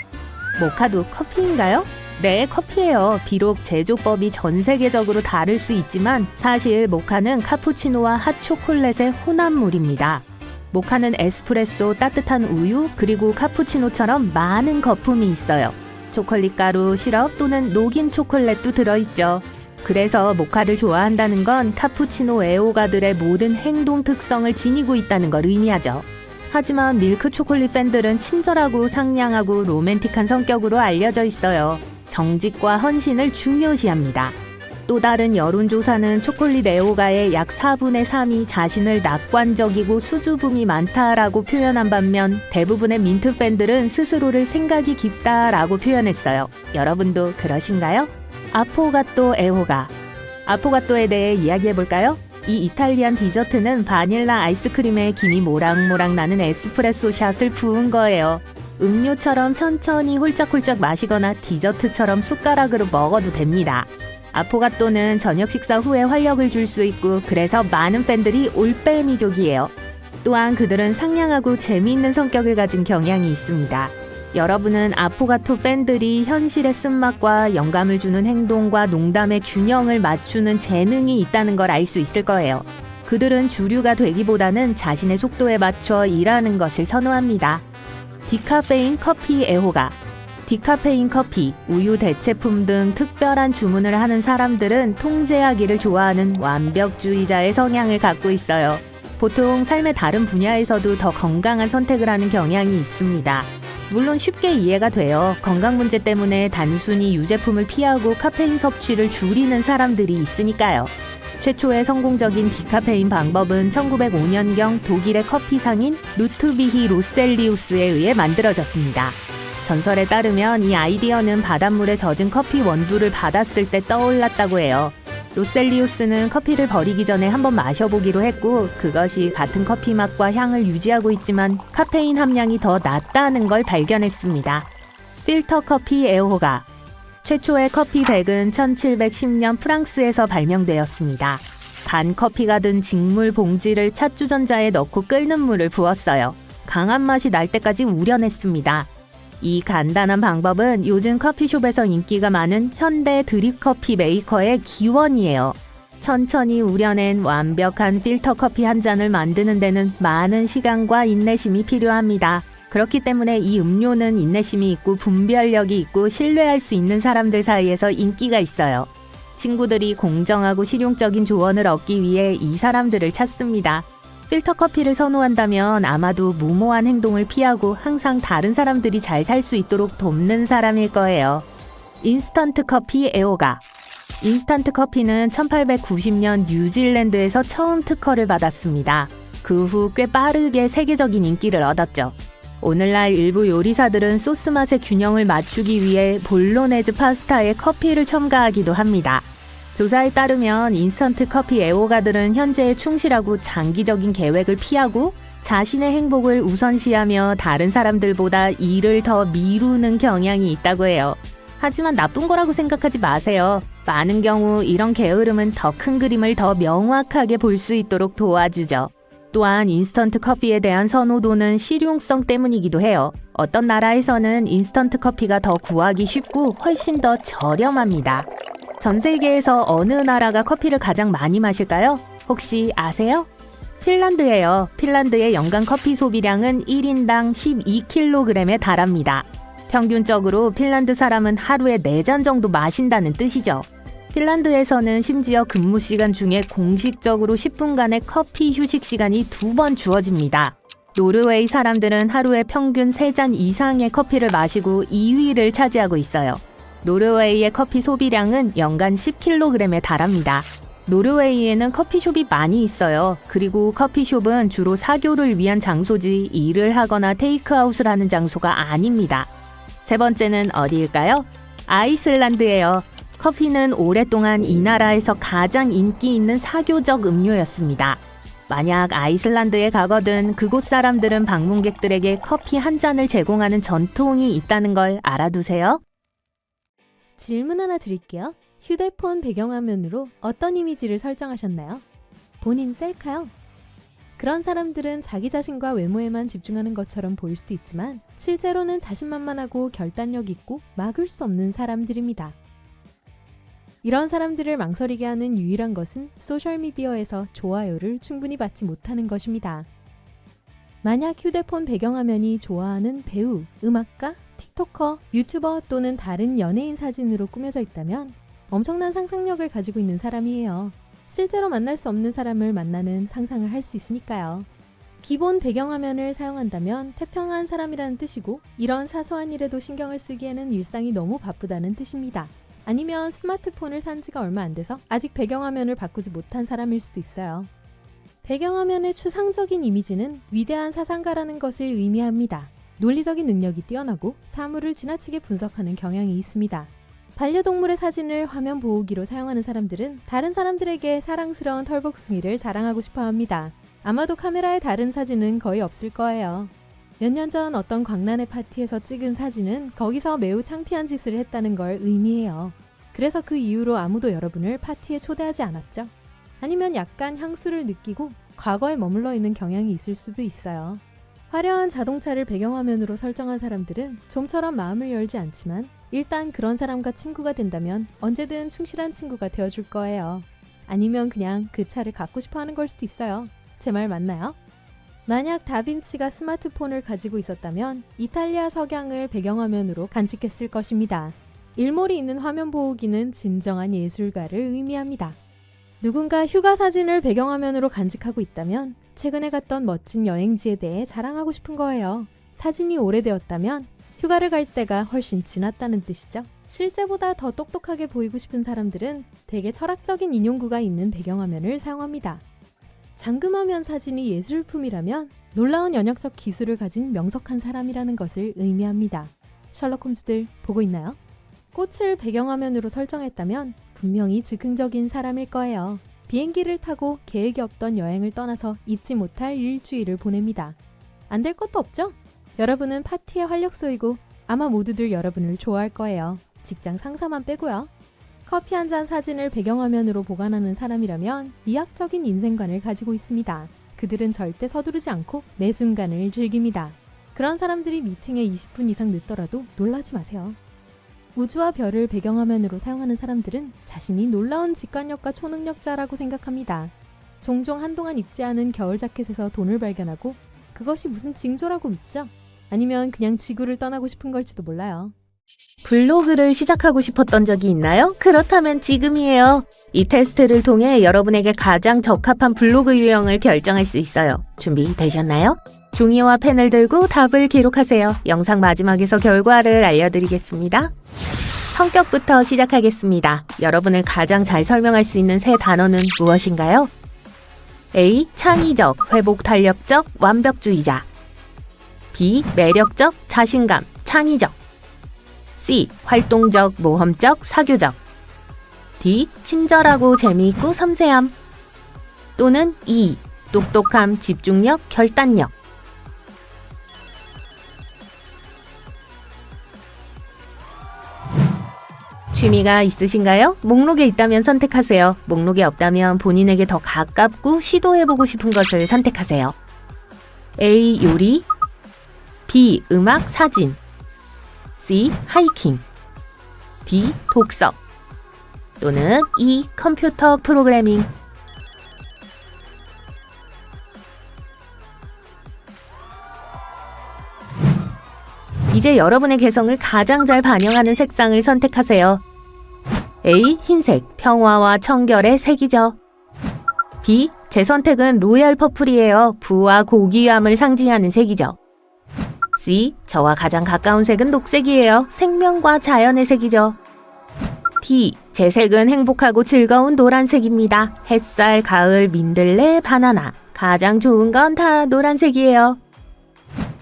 모카도 커피인가요? 네, 커피예요. 비록 제조법이 전 세계적으로 다를 수 있지만 사실 모카는 카푸치노와 핫초콜릿의 혼합물입니다. 모카는 에스프레소, 따뜻한 우유, 그리고 카푸치노처럼 많은 거품이 있어요. 초콜릿 가루, 시럽 또는 녹인 초콜릿도 들어있죠. 그래서 모카를 좋아한다는 건 카푸치노 애호가들의 모든 행동 특성을 지니고 있다는 걸 의미하죠. 하지만 밀크 초콜릿 팬들은 친절하고 상냥하고 로맨틱한 성격으로 알려져 있어요. 정직과 헌신을 중요시합니다. 또 다른 여론조사는 초콜릿 애호가의 약 4분의 3이 자신을 낙관적이고 수줍음이 많다라고 표현한 반면 대부분의 민트 팬들은 스스로를 생각이 깊다라고 표현했어요. 여러분도 그러신가요? 아포가또 애호가. 아포가또에 대해 이야기해볼까요? 이 이탈리안 디저트는 바닐라 아이스크림에 김이 모락모락 나는 에스프레소 샷을 부은 거예요. 음료처럼 천천히 홀짝홀짝 마시거나 디저트처럼 숟가락으로 먹어도 됩니다. 아포가또는 저녁 식사 후에 활력을 줄 수 있고 그래서 많은 팬들이 올빼미족이에요. 또한 그들은 상냥하고 재미있는 성격을 가진 경향이 있습니다. 여러분은 아포가토 팬들이 현실의 쓴맛과 영감을 주는 행동과 농담의 균형을 맞추는 재능이 있다는 걸 알 수 있을 거예요. 그들은 주류가 되기보다는 자신의 속도에 맞춰 일하는 것을 선호합니다. 디카페인 커피 애호가. 디카페인 커피, 우유 대체품 등 특별한 주문을 하는 사람들은 통제하기를 좋아하는 완벽주의자의 성향을 갖고 있어요. 보통 삶의 다른 분야에서도 더 건강한 선택을 하는 경향이 있습니다. 물론 쉽게 이해가 돼요. 건강 문제 때문에 단순히 유제품을 피하고 카페인 섭취를 줄이는 사람들이 있으니까요. 최초의 성공적인 디카페인 방법은 1905년경 독일의 커피 상인 루트비히 로셀리우스에 의해 만들어졌습니다. 전설에 따르면 이 아이디어는 바닷물에 젖은 커피 원두를 받았을 때 떠올랐다고 해요. 로셀리우스는 커피를 버리기 전에 한번 마셔보기로 했고 그것이 같은 커피 맛과 향을 유지하고 있지만 카페인 함량이 더 낮다는 걸 발견했습니다. 필터 커피 애호가. 최초의 커피백은 1710년 프랑스에서 발명되었습니다. 간 커피가 든 직물 봉지를 찻주전자에 넣고 끓는 물을 부었어요. 강한 맛이 날 때까지 우려냈습니다. 이 간단한 방법은 요즘 커피숍에서 인기가 많은 현대 드립커피 메이커의 기원이에요. 천천히 우려낸 완벽한 필터 커피 한 잔을 만드는 데는 많은 시간과 인내심이 필요합니다. 그렇기 때문에 이 음료는 인내심이 있고 분별력이 있고 신뢰할 수 있는 사람들 사이에서 인기가 있어요. 친구들이 공정하고 실용적인 조언을 얻기 위해 이 사람들을 찾습니다. 필터 커피를 선호한다면 아마도 무모한 행동을 피하고 항상 다른 사람들이 잘 살 수 있도록 돕는 사람일 거예요. 인스턴트 커피 애호가. 인스턴트 커피는 1890년 뉴질랜드에서 처음 특허를 받았습니다. 그 후 꽤 빠르게 세계적인 인기를 얻었죠. 오늘날 일부 요리사들은 소스 맛의 균형을 맞추기 위해 볼로네즈 파스타에 커피를 첨가하기도 합니다. 조사에 따르면 인스턴트 커피 애호가들은 현재에 충실하고 장기적인 계획을 피하고 자신의 행복을 우선시하며 다른 사람들보다 일을 더 미루는 경향이 있다고 해요. 하지만 나쁜 거라고 생각하지 마세요. 많은 경우 이런 게으름은 더 큰 그림을 더 명확하게 볼 수 있도록 도와주죠. 또한 인스턴트 커피에 대한 선호도는 실용성 때문이기도 해요. 어떤 나라에서는 인스턴트 커피가 더 구하기 쉽고 훨씬 더 저렴합니다. 전 세계에서 어느 나라가 커피를 가장 많이 마실까요? 혹시 아세요? 핀란드예요. 핀란드의 연간 커피 소비량은 1인당 12kg에 달합니다. 평균적으로 핀란드 사람은 하루에 4잔 정도 마신다는 뜻이죠. 핀란드에서는 심지어 근무 시간 중에 공식적으로 10분간의 커피 휴식 시간이 2번 주어집니다. 노르웨이 사람들은 하루에 평균 3잔 이상의 커피를 마시고 2위를 차지하고 있어요. 노르웨이의 커피 소비량은 연간 10kg에 달합니다. 노르웨이에는 커피숍이 많이 있어요. 그리고 커피숍은 주로 사교를 위한 장소지 일을 하거나 테이크아웃을 하는 장소가 아닙니다. 세 번째는 어디일까요? 아이슬란드예요. 커피는 오랫동안 이 나라에서 가장 인기 있는 사교적 음료였습니다. 만약 아이슬란드에 가거든 그곳 사람들은 방문객들에게 커피 한 잔을 제공하는 전통이 있다는 걸 알아두세요. 질문 하나 드릴게요. 휴대폰 배경화면으로 어떤 이미지를 설정하셨나요? 본인 셀카요? 그런 사람들은 자기 자신과 외모에만 집중하는 것처럼 보일 수도 있지만 실제로는 자신만만하고 결단력 있고 막을 수 없는 사람들입니다. 이런 사람들을 망설이게 하는 유일한 것은 소셜미디어에서 좋아요를 충분히 받지 못하는 것입니다. 만약 휴대폰 배경화면이 좋아하는 배우, 음악가, 틱토커, 유튜버 또는 다른 연예인 사진으로 꾸며져 있다면 엄청난 상상력을 가지고 있는 사람이에요. 실제로 만날 수 없는 사람을 만나는 상상을 할 수 있으니까요. 기본 배경화면을 사용한다면 태평한 사람이라는 뜻이고 이런 사소한 일에도 신경을 쓰기에는 일상이 너무 바쁘다는 뜻입니다. 아니면 스마트폰을 산 지가 얼마 안 돼서 아직 배경화면을 바꾸지 못한 사람일 수도 있어요. 배경화면의 추상적인 이미지는 위대한 사상가라는 것을 의미합니다. 논리적인 능력이 뛰어나고 사물을 지나치게 분석하는 경향이 있습니다. 반려동물의 사진을 화면 보호기로 사용하는 사람들은 다른 사람들에게 사랑스러운 털복숭이를 자랑하고 싶어 합니다. 아마도 카메라에 다른 사진은 거의 없을 거예요. 몇 년 전 어떤 광란의 파티에서 찍은 사진은 거기서 매우 창피한 짓을 했다는 걸 의미해요. 그래서 그 이후로 아무도 여러분을 파티에 초대하지 않았죠. 아니면 약간 향수를 느끼고 과거에 머물러 있는 경향이 있을 수도 있어요. 화려한 자동차를 배경화면으로 설정한 사람들은 좀처럼 마음을 열지 않지만 일단 그런 사람과 친구가 된다면 언제든 충실한 친구가 되어줄 거예요. 아니면 그냥 그 차를 갖고 싶어 하는 걸 수도 있어요. 제 말 맞나요? 만약 다빈치가 스마트폰을 가지고 있었다면 이탈리아 석양을 배경화면으로 간직했을 것입니다. 일몰이 있는 화면 보호기는 진정한 예술가를 의미합니다. 누군가 휴가 사진을 배경화면으로 간직하고 있다면 최근에 갔던 멋진 여행지에 대해 자랑하고 싶은 거예요. 사진이 오래되었다면 휴가를 갈 때가 훨씬 지났다는 뜻이죠. 실제보다 더 똑똑하게 보이고 싶은 사람들은 되게 철학적인 인용구가 있는 배경화면을 사용합니다. 잠금화면 사진이 예술품이라면 놀라운 연역적 기술을 가진 명석한 사람이라는 것을 의미합니다. 셜록 홈즈들 보고 있나요? 꽃을 배경화면으로 설정했다면 분명히 즉흥적인 사람일 거예요. 비행기를 타고 계획이 없던 여행을 떠나서 잊지 못할 일주일을 보냅니다. 안 될 것도 없죠? 여러분은 파티에 활력 쏘이고 아마 모두들 여러분을 좋아할 거예요. 직장 상사만 빼고요. 커피 한 잔 사진을 배경화면으로 보관하는 사람이라면 미학적인 인생관을 가지고 있습니다. 그들은 절대 서두르지 않고 매 순간을 즐깁니다. 그런 사람들이 미팅에 20분 이상 늦더라도 놀라지 마세요. 우주와 별을 배경화면으로 사용하는 사람들은 자신이 놀라운 직관력과 초능력자라고 생각합니다. 종종 한동안 입지 않은 겨울 자켓에서 돈을 발견하고 그것이 무슨 징조라고 믿죠? 아니면 그냥 지구를 떠나고 싶은 걸지도 몰라요. 블로그를 시작하고 싶었던 적이 있나요? 그렇다면 지금이에요. 이 테스트를 통해 여러분에게 가장 적합한 블로그 유형을 결정할 수 있어요. 준비되셨나요? 종이와 펜을 들고 답을 기록하세요. 영상 마지막에서 결과를 알려드리겠습니다. 성격부터 시작하겠습니다. 여러분을 가장 잘 설명할 수 있는 세 단어는 무엇인가요? A. 창의적, 회복 탄력적, 완벽주의자. B. 매력적, 자신감, 창의적. C. 활동적, 모험적, 사교적. D. 친절하고 재미있고 섬세함. 또는 E. 똑똑함, 집중력, 결단력. 취미가 있으신가요? 목록에 있다면 선택하세요. 목록에 없다면 본인에게 더 가깝고 시도해보고 싶은 것을 선택하세요. A. 요리. B. 음악, 사진. C. 하이킹. D. 독서. 또는 E. 컴퓨터 프로그래밍. 이제 여러분의 개성을 가장 잘 반영하는 색상을 선택하세요. A. 흰색, 평화와 청결의 색이죠. B. 제 선택은 로얄 퍼플이에요. 부와 고귀함을 상징하는 색이죠. C. 저와 가장 가까운 색은 녹색이에요. 생명과 자연의 색이죠. D. 제 색은 행복하고 즐거운 노란색입니다. 햇살, 가을, 민들레, 바나나. 가장 좋은 건 다 노란색이에요.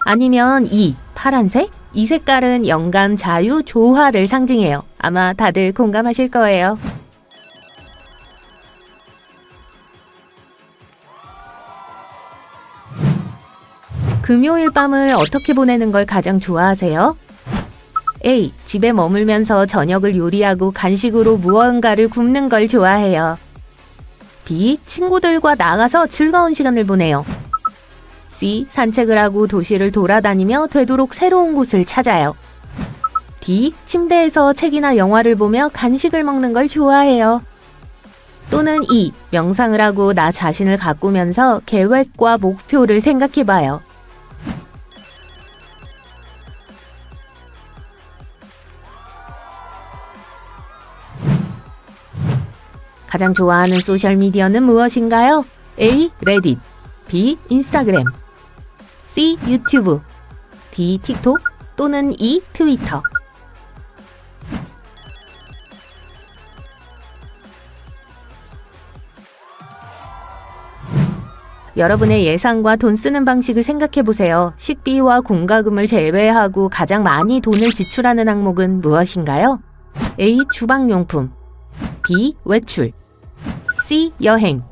아니면 E. 파란색? 이 색깔은 영감, 자유, 조화를 상징해요. 아마 다들 공감하실 거예요. 금요일 밤을 어떻게 보내는 걸 가장 좋아하세요? A. 집에 머물면서 저녁을 요리하고 간식으로 무언가를 굽는 걸 좋아해요. B. 친구들과 나가서 즐거운 시간을 보내요. C. 산책을 하고 도시를 돌아다니며 되도록 새로운 곳을 찾아요. D. 침대에서 책이나 영화를 보며 간식을 먹는 걸 좋아해요. 또는 E. 명상을 하고 나 자신을 가꾸면서 계획과 목표를 생각해봐요. 가장 좋아하는 소셜미디어는 무엇인가요? A. 레딧. B. 인스타그램. C. 유튜브. D. 틱톡. 또는 E. 트위터. 여러분의 예산과 돈 쓰는 방식을 생각해 보세요. 식비와 공과금을 제외하고 가장 많이 돈을 지출하는 항목은 무엇인가요? A. 주방용품, B. 외출, C. 여행,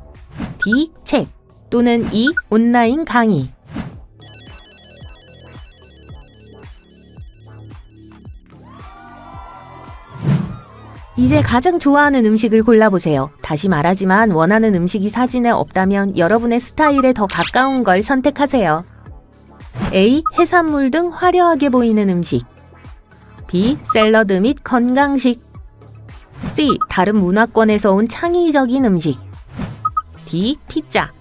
D. 책, 또는 E. 온라인 강의. 이제 가장 좋아하는 음식을 골라보세요. 다시 말하지만 원하는 음식이 사진에 없다면 여러분의 스타일에 더 가까운 걸 선택하세요. A. 해산물 등 화려하게 보이는 음식, B. 샐러드 및 건강식, C. 다른 문화권에서 온 창의적인 음식, D. 피자,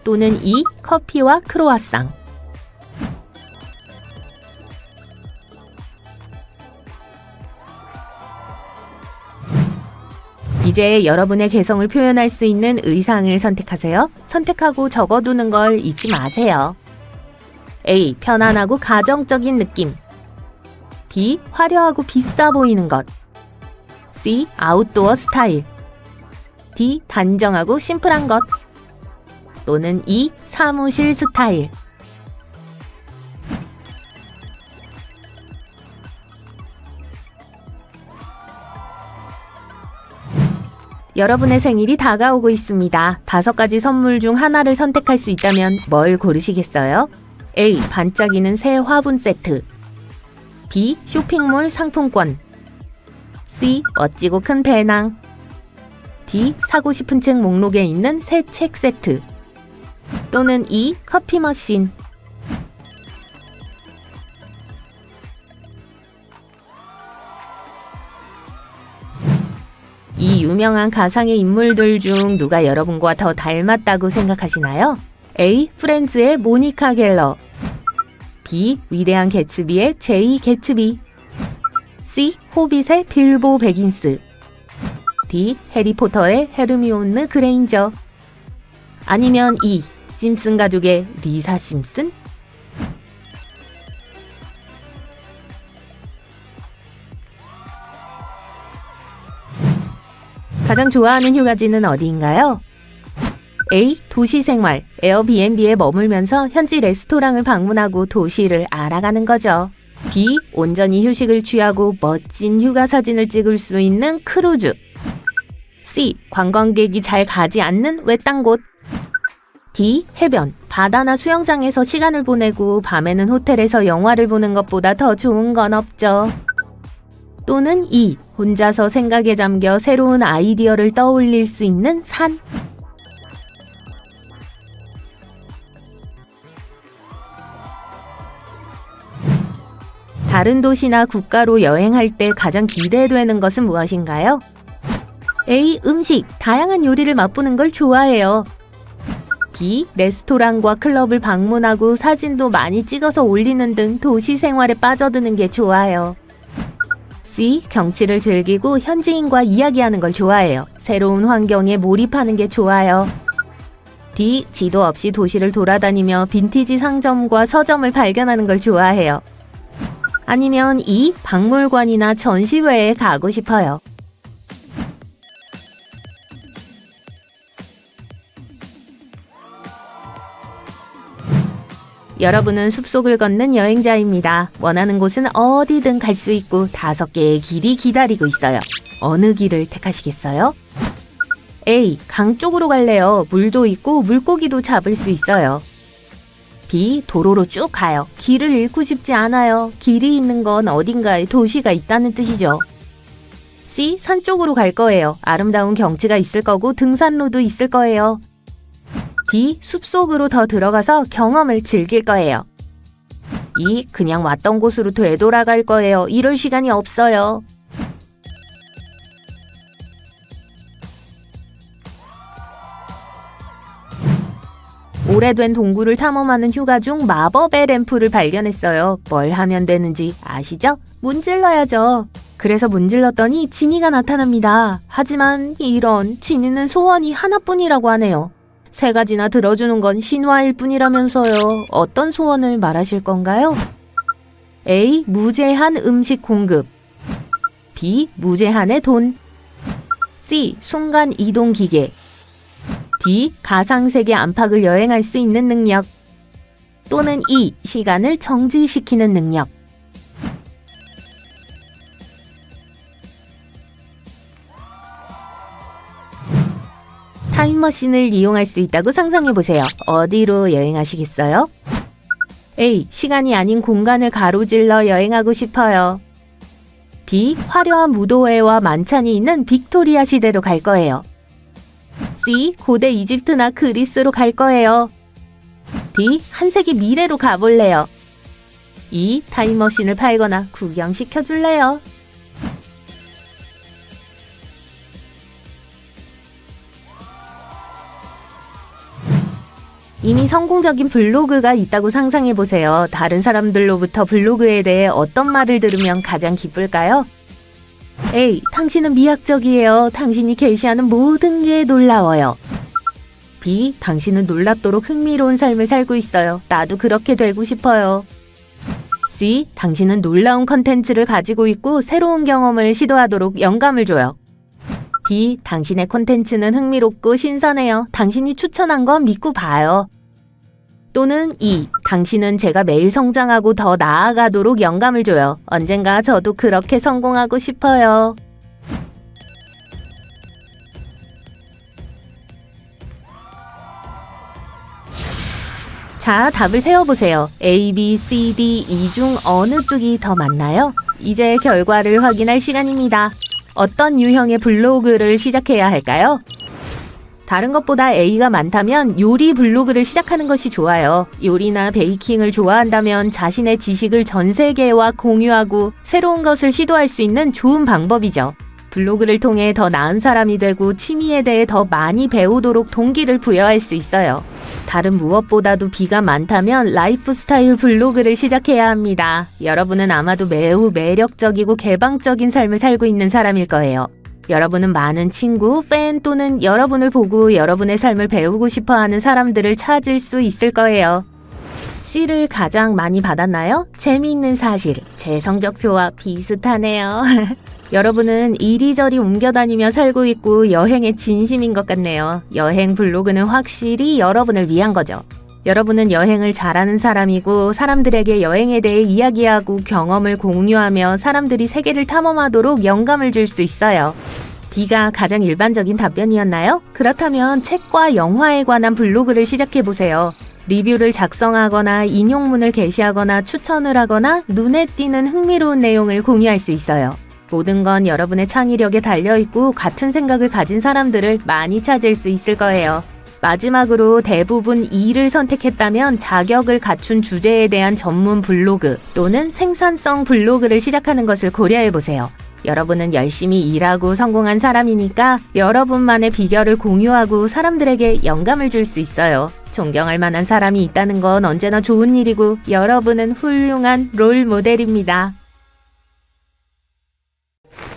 또는 E. 커피와 크로와상. 이제 여러분의 개성을 표현할 수 있는 의상을 선택하세요. 선택하고 적어두는 걸 잊지 마세요. A. 편안하고 가정적인 느낌, B. 화려하고 비싸 보이는 것, C. 아웃도어 스타일, D. 단정하고 심플한 것, 또는 E. 사무실 스타일. 여러분의 생일이 다가오고 있습니다. 5가지 선물 중 하나를 선택할 수 있다면 뭘 고르시겠어요? A. 반짝이는 새 화분 세트, B. 쇼핑몰 상품권, C. 멋지고 큰 배낭, D. 사고 싶은 책 목록에 있는 새 책 세트, 또는 E. 커피 머신. 이 유명한 가상의 인물들 중 누가 여러분과 더 닮았다고 생각하시나요? A. 프렌즈의 모니카 갤러, B. 위대한 개츠비의 제이 개츠비, C. 호빗의 빌보 베긴스, D. 해리포터의 헤르미온느 그레인저, 아니면 E. 심슨 가족의 리사 심슨? 가장 좋아하는 휴가지는 어디인가요? A. 도시생활, 에어비앤비에 머물면서 현지 레스토랑을 방문하고 도시를 알아가는 거죠. B. 온전히 휴식을 취하고 멋진 휴가 사진을 찍을 수 있는 크루즈. C. 관광객이 잘 가지 않는 외딴 곳. D. 해변, 바다나 수영장에서 시간을 보내고 밤에는 호텔에서 영화를 보는 것보다 더 좋은 건 없죠. 또는 E. 혼자서 생각에 잠겨 새로운 아이디어를 떠올릴 수 있는 산. 다른 도시나 국가로 여행할 때 가장 기대되는 것은 무엇인가요? A. 음식, 다양한 요리를 맛보는 걸 좋아해요. B. 레스토랑과 클럽을 방문하고 사진도 많이 찍어서 올리는 등 도시 생활에 빠져드는 게 좋아요. C. 경치를 즐기고 현지인과 이야기하는 걸 좋아해요. 새로운 환경에 몰입하는 게 좋아요. D. 지도 없이 도시를 돌아다니며 빈티지 상점과 서점을 발견하는 걸 좋아해요. 아니면 E. 박물관이나 전시회에 가고 싶어요. 여러분은 숲속을 걷는 여행자입니다. 원하는 곳은 어디든 갈 수 있고 5개의 길이 기다리고 있어요. 어느 길을 택하시겠어요? A. 강 쪽으로 갈래요. 물도 있고 물고기도 잡을 수 있어요. B. 도로로 쭉 가요. 길을 잃고 싶지 않아요. 길이 있는 건 어딘가에 도시가 있다는 뜻이죠. C. 산 쪽으로 갈 거예요. 아름다운 경치가 있을 거고 등산로도 있을 거예요. D. 숲속으로 더 들어가서 경험을 즐길 거예요. E. 그냥 왔던 곳으로 되돌아갈 거예요. 이럴 시간이 없어요. 오래된 동굴을 탐험하는 휴가 중 마법의 램프를 발견했어요. 뭘 하면 되는지 아시죠? 문질러야죠. 그래서 문질렀더니 지니가 나타납니다. 하지만 이런 지니는 소원이 하나뿐이라고 하네요. 3가지나 들어주는 건 신화일 뿐이라면서요. 어떤 소원을 말하실 건가요? A. 무제한 음식 공급, B. 무제한의 돈, C. 순간 이동 기계, D. 가상세계 안팎을 여행할 수 있는 능력. 또는 E. 시간을 정지시키는 능력. 타임머신을 이용할 수 있다고 상상해보세요. 어디로 여행하시겠어요? A. 시간이 아닌 공간을 가로질러 여행하고 싶어요. B. 화려한 무도회와 만찬이 있는 빅토리아 시대로 갈 거예요. C. 고대 이집트나 그리스로 갈 거예요. D. 한 세기 미래로 가볼래요. E. 타임머신을 팔거나 구경시켜줄래요. 이미 성공적인 블로그가 있다고 상상해보세요. 다른 사람들로부터 블로그에 대해 어떤 말을 들으면 가장 기쁠까요? A. 당신은 미학적이에요. 당신이 게시하는 모든 게 놀라워요. B. 당신은 놀랍도록 흥미로운 삶을 살고 있어요. 나도 그렇게 되고 싶어요. C. 당신은 놀라운 컨텐츠를 가지고 있고 새로운 경험을 시도하도록 영감을 줘요. D. 당신의 콘텐츠는 흥미롭고 신선해요. 당신이 추천한 건 믿고 봐요. 또는 E. 당신은 제가 매일 성장하고 더 나아가도록 영감을 줘요. 언젠가 저도 그렇게 성공하고 싶어요. 자, 답을 세어보세요. A, B, C, D 이 중 어느 쪽이 더 맞나요? 이제 결과를 확인할 시간입니다. 어떤 유형의 블로그를 시작해야 할까요? 다른 것보다 A가 많다면 요리 블로그를 시작하는 것이 좋아요. 요리나 베이킹을 좋아한다면 자신의 지식을 전 세계와 공유하고 새로운 것을 시도할 수 있는 좋은 방법이죠. 블로그를 통해 더 나은 사람이 되고 취미에 대해 더 많이 배우도록 동기를 부여할 수 있어요. 다른 무엇보다도 B가 많다면 라이프 스타일 블로그를 시작해야 합니다. 여러분은 아마도 매우 매력적이고 개방적인 삶을 살고 있는 사람일 거예요. 여러분은 많은 친구, 팬 또는 여러분을 보고 여러분의 삶을 배우고 싶어하는 사람들을 찾을 수 있을 거예요. C를 가장 많이 받았나요? 재미있는 사실, 제 성적표와 비슷하네요. 여러분은 이리저리 옮겨다니며 살고 있고 여행에 진심인 것 같네요. 여행 블로그는 확실히 여러분을 위한 거죠. 여러분은 여행을 잘하는 사람이고 사람들에게 여행에 대해 이야기하고 경험을 공유하며 사람들이 세계를 탐험하도록 영감을 줄 수 있어요. B가 가장 일반적인 답변이었나요? 그렇다면 책과 영화에 관한 블로그를 시작해보세요. 리뷰를 작성하거나 인용문을 게시하거나 추천을 하거나 눈에 띄는 흥미로운 내용을 공유할 수 있어요. 모든 건 여러분의 창의력에 달려있고 같은 생각을 가진 사람들을 많이 찾을 수 있을 거예요. 마지막으로 대부분 E를 선택했다면 자격을 갖춘 주제에 대한 전문 블로그 또는 생산성 블로그를 시작하는 것을 고려해보세요. 여러분은 열심히 일하고 성공한 사람이니까 여러분만의 비결을 공유하고 사람들에게 영감을 줄 수 있어요. 존경할 만한 사람이 있다는 건 언제나 좋은 일이고 여러분은 훌륭한 롤 모델입니다.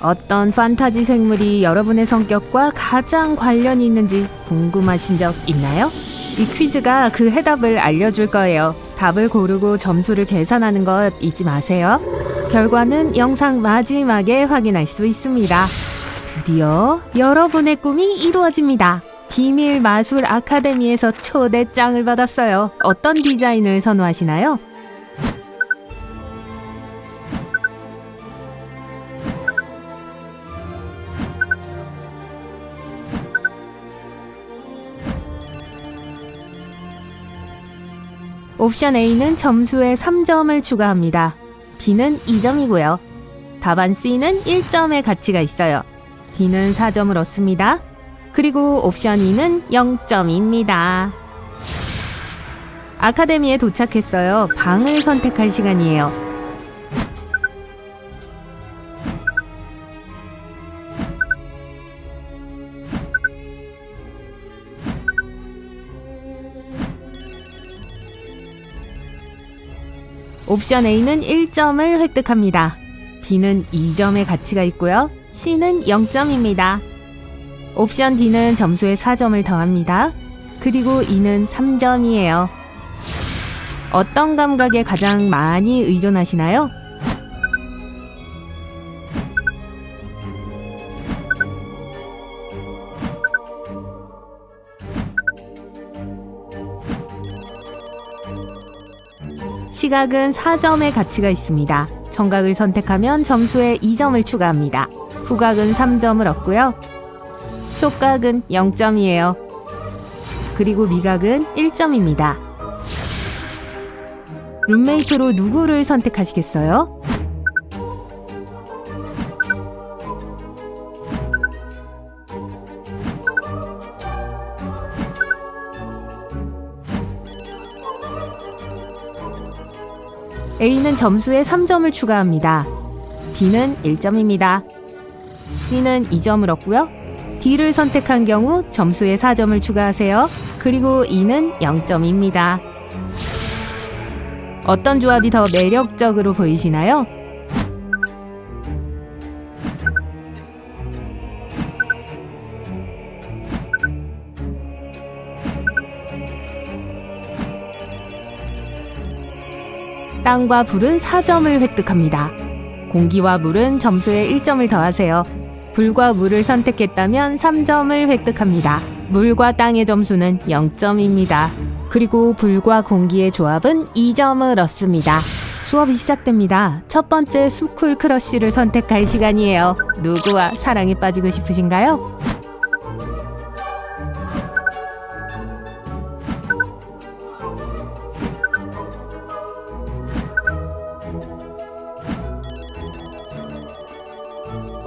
어떤 판타지 생물이 여러분의 성격과 가장 관련이 있는지 궁금하신 적 있나요? 이 퀴즈가 그 해답을 알려줄 거예요. 답을 고르고 점수를 계산하는 것 잊지 마세요. 결과는 영상 마지막에 확인할 수 있습니다. 드디어 여러분의 꿈이 이루어집니다. 비밀 마술 아카데미에서 초대장을 받았어요. 어떤 디자인을 선호하시나요? 옵션 A는 점수에 3점을 추가합니다. B는 2점이고요. 답안 C는 1점의 가치가 있어요. D는 4점을 얻습니다. 그리고 옵션 E는 0점입니다. 아카데미에 도착했어요. 방을 선택할 시간이에요. 옵션 A는 1점을 획득합니다. B는 2점의 가치가 있고요. C는 0점입니다. 옵션 D는 점수에 4점을 더합니다. 그리고 E는 3점이에요. 어떤 감각에 가장 많이 의존하시나요? 시각은 4점의 가치가 있습니다. 청각을 선택하면 점수에 2점을 추가합니다. 후각은 3점을 얻고요. 촉각은 0점이에요. 그리고 미각은 1점입니다. 룸메이트로 누구를 선택하시겠어요? A는 점수에 3점을 추가합니다. B는 1점입니다. C는 2점을 얻고요. D를 선택한 경우 점수에 4점을 추가하세요. 그리고 E는 0점입니다. 어떤 조합이 더 매력적으로 보이시나요? 땅과 불은 4점을 획득합니다. 공기와 물은 점수에 1점을 더하세요. 불과 물을 선택했다면 3점을 획득합니다. 물과 땅의 점수는 0점입니다. 그리고 불과 공기의 조합은 2점을 얻습니다. 수업이 시작됩니다. 첫 번째 스쿨 크러쉬를 선택할 시간이에요. 누구와 사랑에 빠지고 싶으신가요?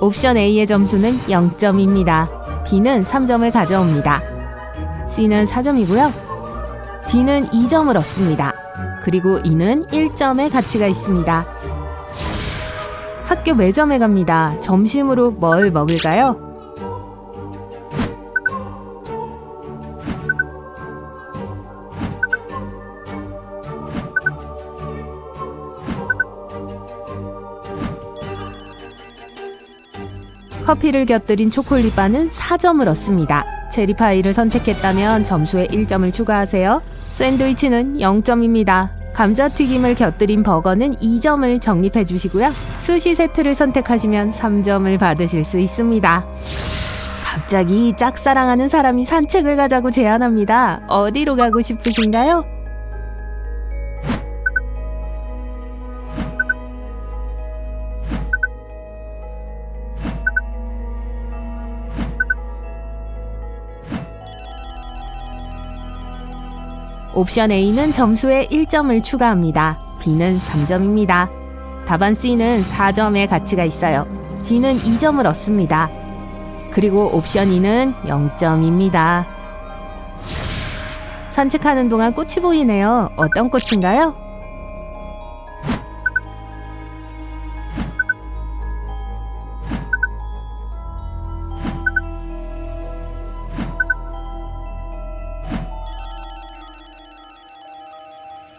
옵션 A의 점수는 0점입니다. B는 3점을 가져옵니다. C는 4점이고요. D는 2점을 얻습니다. 그리고 E는 1점의 가치가 있습니다. 학교 매점에 갑니다. 점심으로 뭘 먹을까요? 커피를 곁들인 초콜릿바는 4점을 얻습니다. 체리파이를 선택했다면 점수에 1점을 추가하세요. 샌드위치는 0점입니다. 감자튀김을 곁들인 버거는 2점을 적립해 주시고요. 수시 세트를 선택하시면 3점을 받으실 수 있습니다. 갑자기 짝사랑하는 사람이 산책을 가자고 제안합니다. 어디로 가고 싶으신가요? 옵션 A는 점수에 1점을 추가합니다. B는 3점입니다. 답안 C는 4점의 가치가 있어요. D는 2점을 얻습니다. 그리고 옵션 E는 0점입니다. 산책하는 동안 꽃이 보이네요. 어떤 꽃인가요?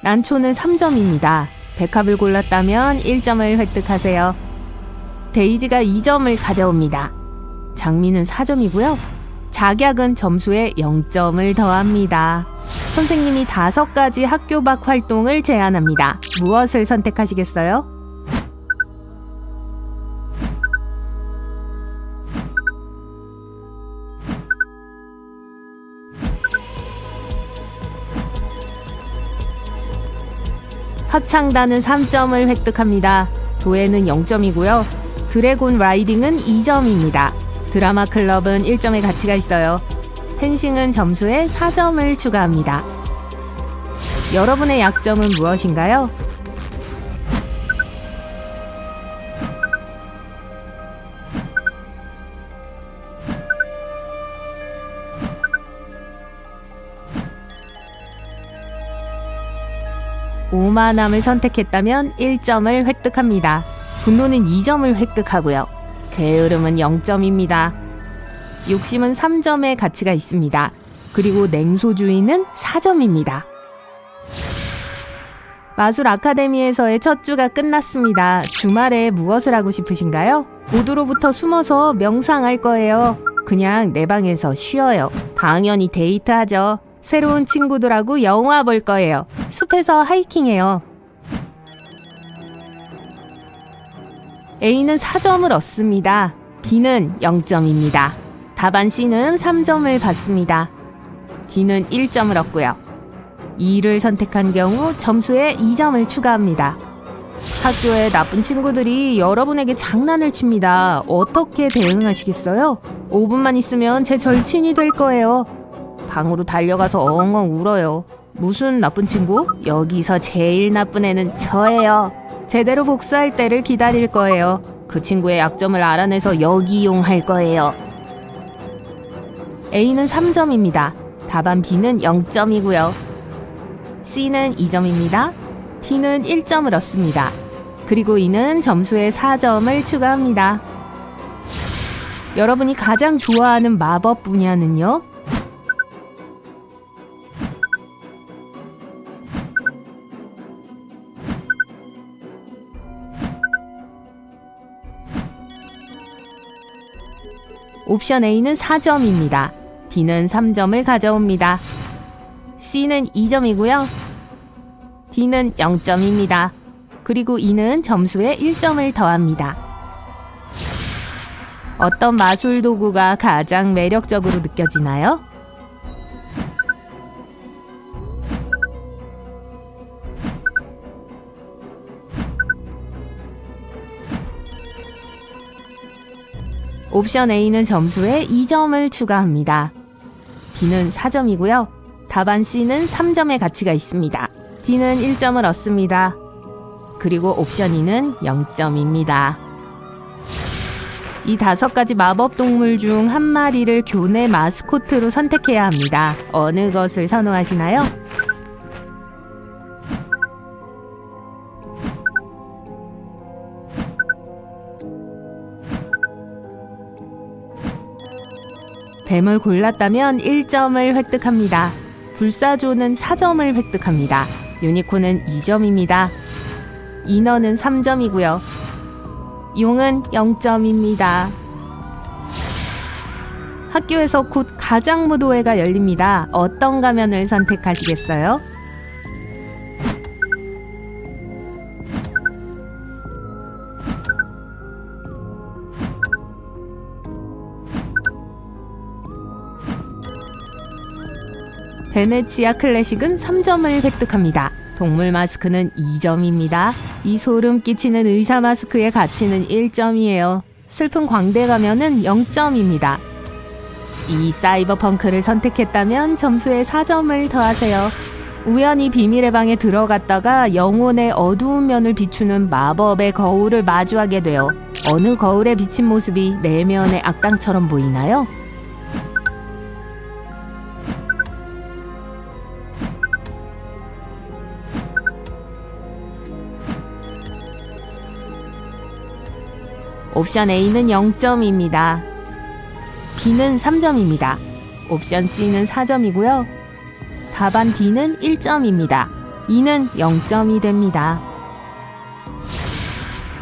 난초는 3점입니다. 백합을 골랐다면 1점을 획득하세요. 데이지가 2점을 가져옵니다. 장미는 4점이고요. 작약은 점수에 0점을 더합니다. 선생님이 5가지 학교 밖 활동을 제안합니다. 무엇을 선택하시겠어요? 합창단은 3점을 획득합니다. 도예는 0점이고요. 드래곤 라이딩은 2점입니다. 드라마 클럽은 1점의 가치가 있어요. 펜싱은 점수에 4점을 추가합니다. 여러분의 약점은 무엇인가요? 오만함을 선택했다면 1점을 획득합니다. 분노는 2점을 획득하고요. 게으름은 0점입니다. 욕심은 3점의 가치가 있습니다. 그리고 냉소주의는 4점입니다. 마술 아카데미에서의 첫 주가 끝났습니다. 주말에 무엇을 하고 싶으신가요? 모두로부터 숨어서 명상할 거예요. 그냥 내 방에서 쉬어요. 당연히 데이트하죠. 새로운 친구들하고 영화 볼 거예요. 숲에서 하이킹해요. A는 4점을 얻습니다. B는 0점입니다. 답안 C는 3점을 받습니다. D는 1점을 얻고요. E를 선택한 경우 점수에 2점을 추가합니다. 학교에 나쁜 친구들이 여러분에게 장난을 칩니다. 어떻게 대응하시겠어요? 5분만 있으면 제 절친이 될 거예요. 방으로 달려가서 엉엉 울어요. 무슨 나쁜 친구? 여기서 제일 나쁜 애는 저예요. 제대로 복수할 때를 기다릴 거예요. 그 친구의 약점을 알아내서 역이용할 거예요. A는 3점입니다. 답안 B는 0점이고요. C는 2점입니다. D는 1점을 얻습니다. 그리고 E는 점수에 4점을 추가합니다. 여러분이 가장 좋아하는 마법 분야는요? 옵션 A는 4점입니다. B는 3점을 가져옵니다. C는 2점이고요. D는 0점입니다. 그리고 E는 점수에 1점을 더합니다. 어떤 마술 도구가 가장 매력적으로 느껴지나요? 옵션 A는 점수에 2점을 추가합니다. B는 4점이고요. 답안 C는 3점의 가치가 있습니다. D는 1점을 얻습니다. 그리고 옵션 E는 0점입니다. 이 5가지 마법 동물 중 한 마리를 교내 마스코트로 선택해야 합니다. 어느 것을 선호하시나요? 뱀을 골랐다면 1점을 획득합니다. 불사조는 4점을 획득합니다. 유니콘은 2점입니다. 인어는 3점이고요. 용은 0점입니다. 학교에서 곧 가장무도회가 열립니다. 어떤 가면을 선택하시겠어요? 베네치아 클래식은 3점을 획득합니다. 동물 마스크는 2점입니다. 이 소름 끼치는 의사 마스크의 가치는 1점이에요. 슬픈 광대 가면은 0점입니다. 이 사이버펑크를 선택했다면 점수에 4점을 더하세요. 우연히 비밀의 방에 들어갔다가 영혼의 어두운 면을 비추는 마법의 거울을 마주하게 돼요. 어느 거울에 비친 모습이 내면의 악당처럼 보이나요? 옵션 A는 0점입니다. B는 3점입니다. 옵션 C는 4점이고요. 답안 D는 1점입니다. E는 0점이 됩니다.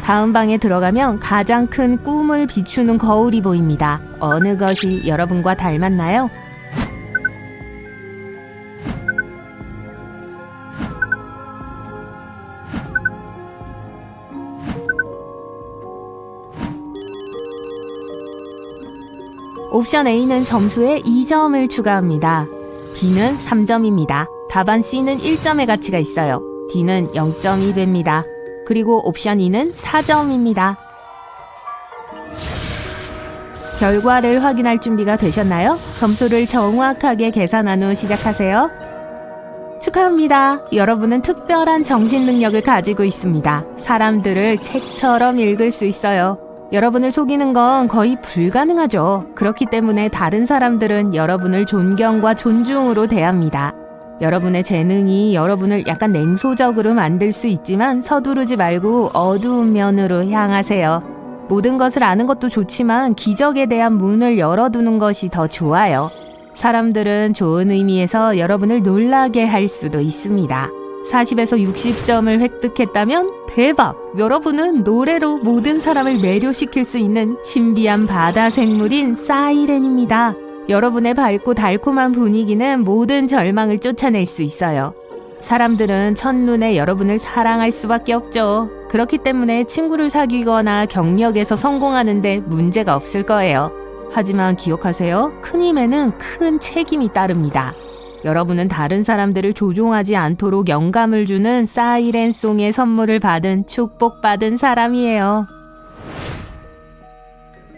다음 방에 들어가면 가장 큰 꿈을 비추는 거울이 보입니다. 어느 것이 여러분과 닮았나요? 옵션 A는 점수에 2점을 추가합니다. B는 3점입니다. 답안 C는 1점의 가치가 있어요. D는 0점이 됩니다. 그리고 옵션 E는 4점입니다. 결과를 확인할 준비가 되셨나요? 점수를 정확하게 계산한 후 시작하세요. 축하합니다. 여러분은 특별한 정신 능력을 가지고 있습니다. 사람들을 책처럼 읽을 수 있어요. 여러분을 속이는 건 거의 불가능하죠. 그렇기 때문에 다른 사람들은 여러분을 존경과 존중으로 대합니다. 여러분의 재능이 여러분을 약간 냉소적으로 만들 수 있지만 서두르지 말고 어두운 면으로 향하세요. 모든 것을 아는 것도 좋지만 기적에 대한 문을 열어두는 것이 더 좋아요. 사람들은 좋은 의미에서 여러분을 놀라게 할 수도 있습니다. 40에서 60점을 획득했다면 대박! 여러분은 노래로 모든 사람을 매료시킬 수 있는 신비한 바다 생물인 사이렌입니다. 여러분의 밝고 달콤한 분위기는 모든 절망을 쫓아낼 수 있어요. 사람들은 첫눈에 여러분을 사랑할 수밖에 없죠. 그렇기 때문에 친구를 사귀거나 경력에서 성공하는데 문제가 없을 거예요. 하지만 기억하세요. 큰 힘에는 큰 책임이 따릅니다. 여러분은 다른 사람들을 조종하지 않도록 영감을 주는 사이렌송의 선물을 받은 축복받은 사람이에요.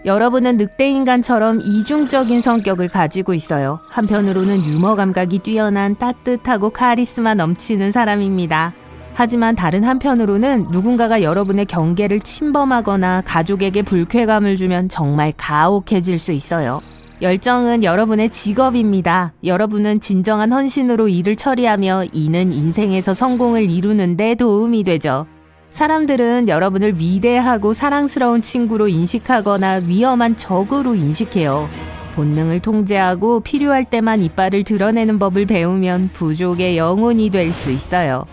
여러분은 늑대인간처럼 이중적인 성격을 가지고 있어요. 한편으로는 유머 감각이 뛰어난 따뜻하고 카리스마 넘치는 사람입니다. 하지만 다른 한편으로는 누군가가 여러분의 경계를 침범하거나 가족에게 불쾌감을 주면 정말 가혹해질 수 있어요. 열정은 여러분의 직업입니다. 여러분은 진정한 헌신으로 일을 처리하며 이는 인생에서 성공을 이루는 데 도움이 되죠. 사람들은 여러분을 위대하고 사랑스러운 친구로 인식하거나 위험한 적으로 인식해요. 본능을 통제하고 필요할 때만 이빨을 드러내는 법을 배우면 부족의 영혼이 될 수 있어요.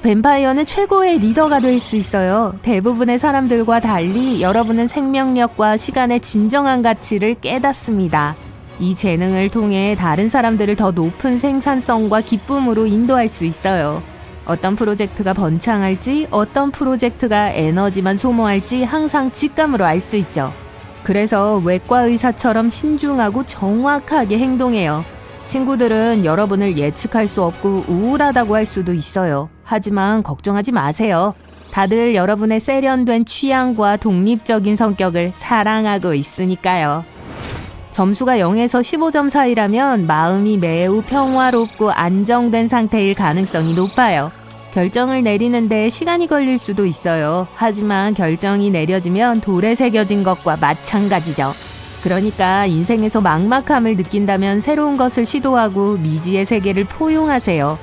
뱀파이어는 최고의 리더가 될 수 있어요. 대부분의 사람들과 달리 여러분은 생명력과 시간의 진정한 가치를 깨닫습니다. 이 재능을 통해 다른 사람들을 더 높은 생산성과 기쁨으로 인도할 수 있어요. 어떤 프로젝트가 번창할지, 어떤 프로젝트가 에너지만 소모할지 항상 직감으로 알 수 있죠. 그래서 외과 의사처럼 신중하고 정확하게 행동해요. 친구들은 여러분을 예측할 수 없고 우울하다고 할 수도 있어요. 하지만 걱정하지 마세요. 다들 여러분의 세련된 취향과 독립적인 성격을 사랑하고 있으니까요. 점수가 0에서 15점 사이라면 마음이 매우 평화롭고 안정된 상태일 가능성이 높아요. 결정을 내리는데 시간이 걸릴 수도 있어요. 하지만 결정이 내려지면 돌에 새겨진 것과 마찬가지죠. 그러니까 인생에서 막막함을 느낀다면 새로운 것을 시도하고 미지의 세계를 포용하세요.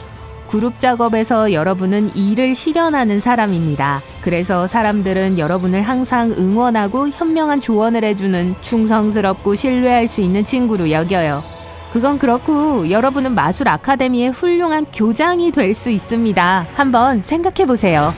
그룹 작업에서 여러분은 일을 실현하는 사람입니다. 그래서 사람들은 여러분을 항상 응원하고 현명한 조언을 해주는 충성스럽고 신뢰할 수 있는 친구로 여겨요. 그건 그렇고 여러분은 마술 아카데미의 훌륭한 교장이 될 수 있습니다. 한번 생각해 보세요.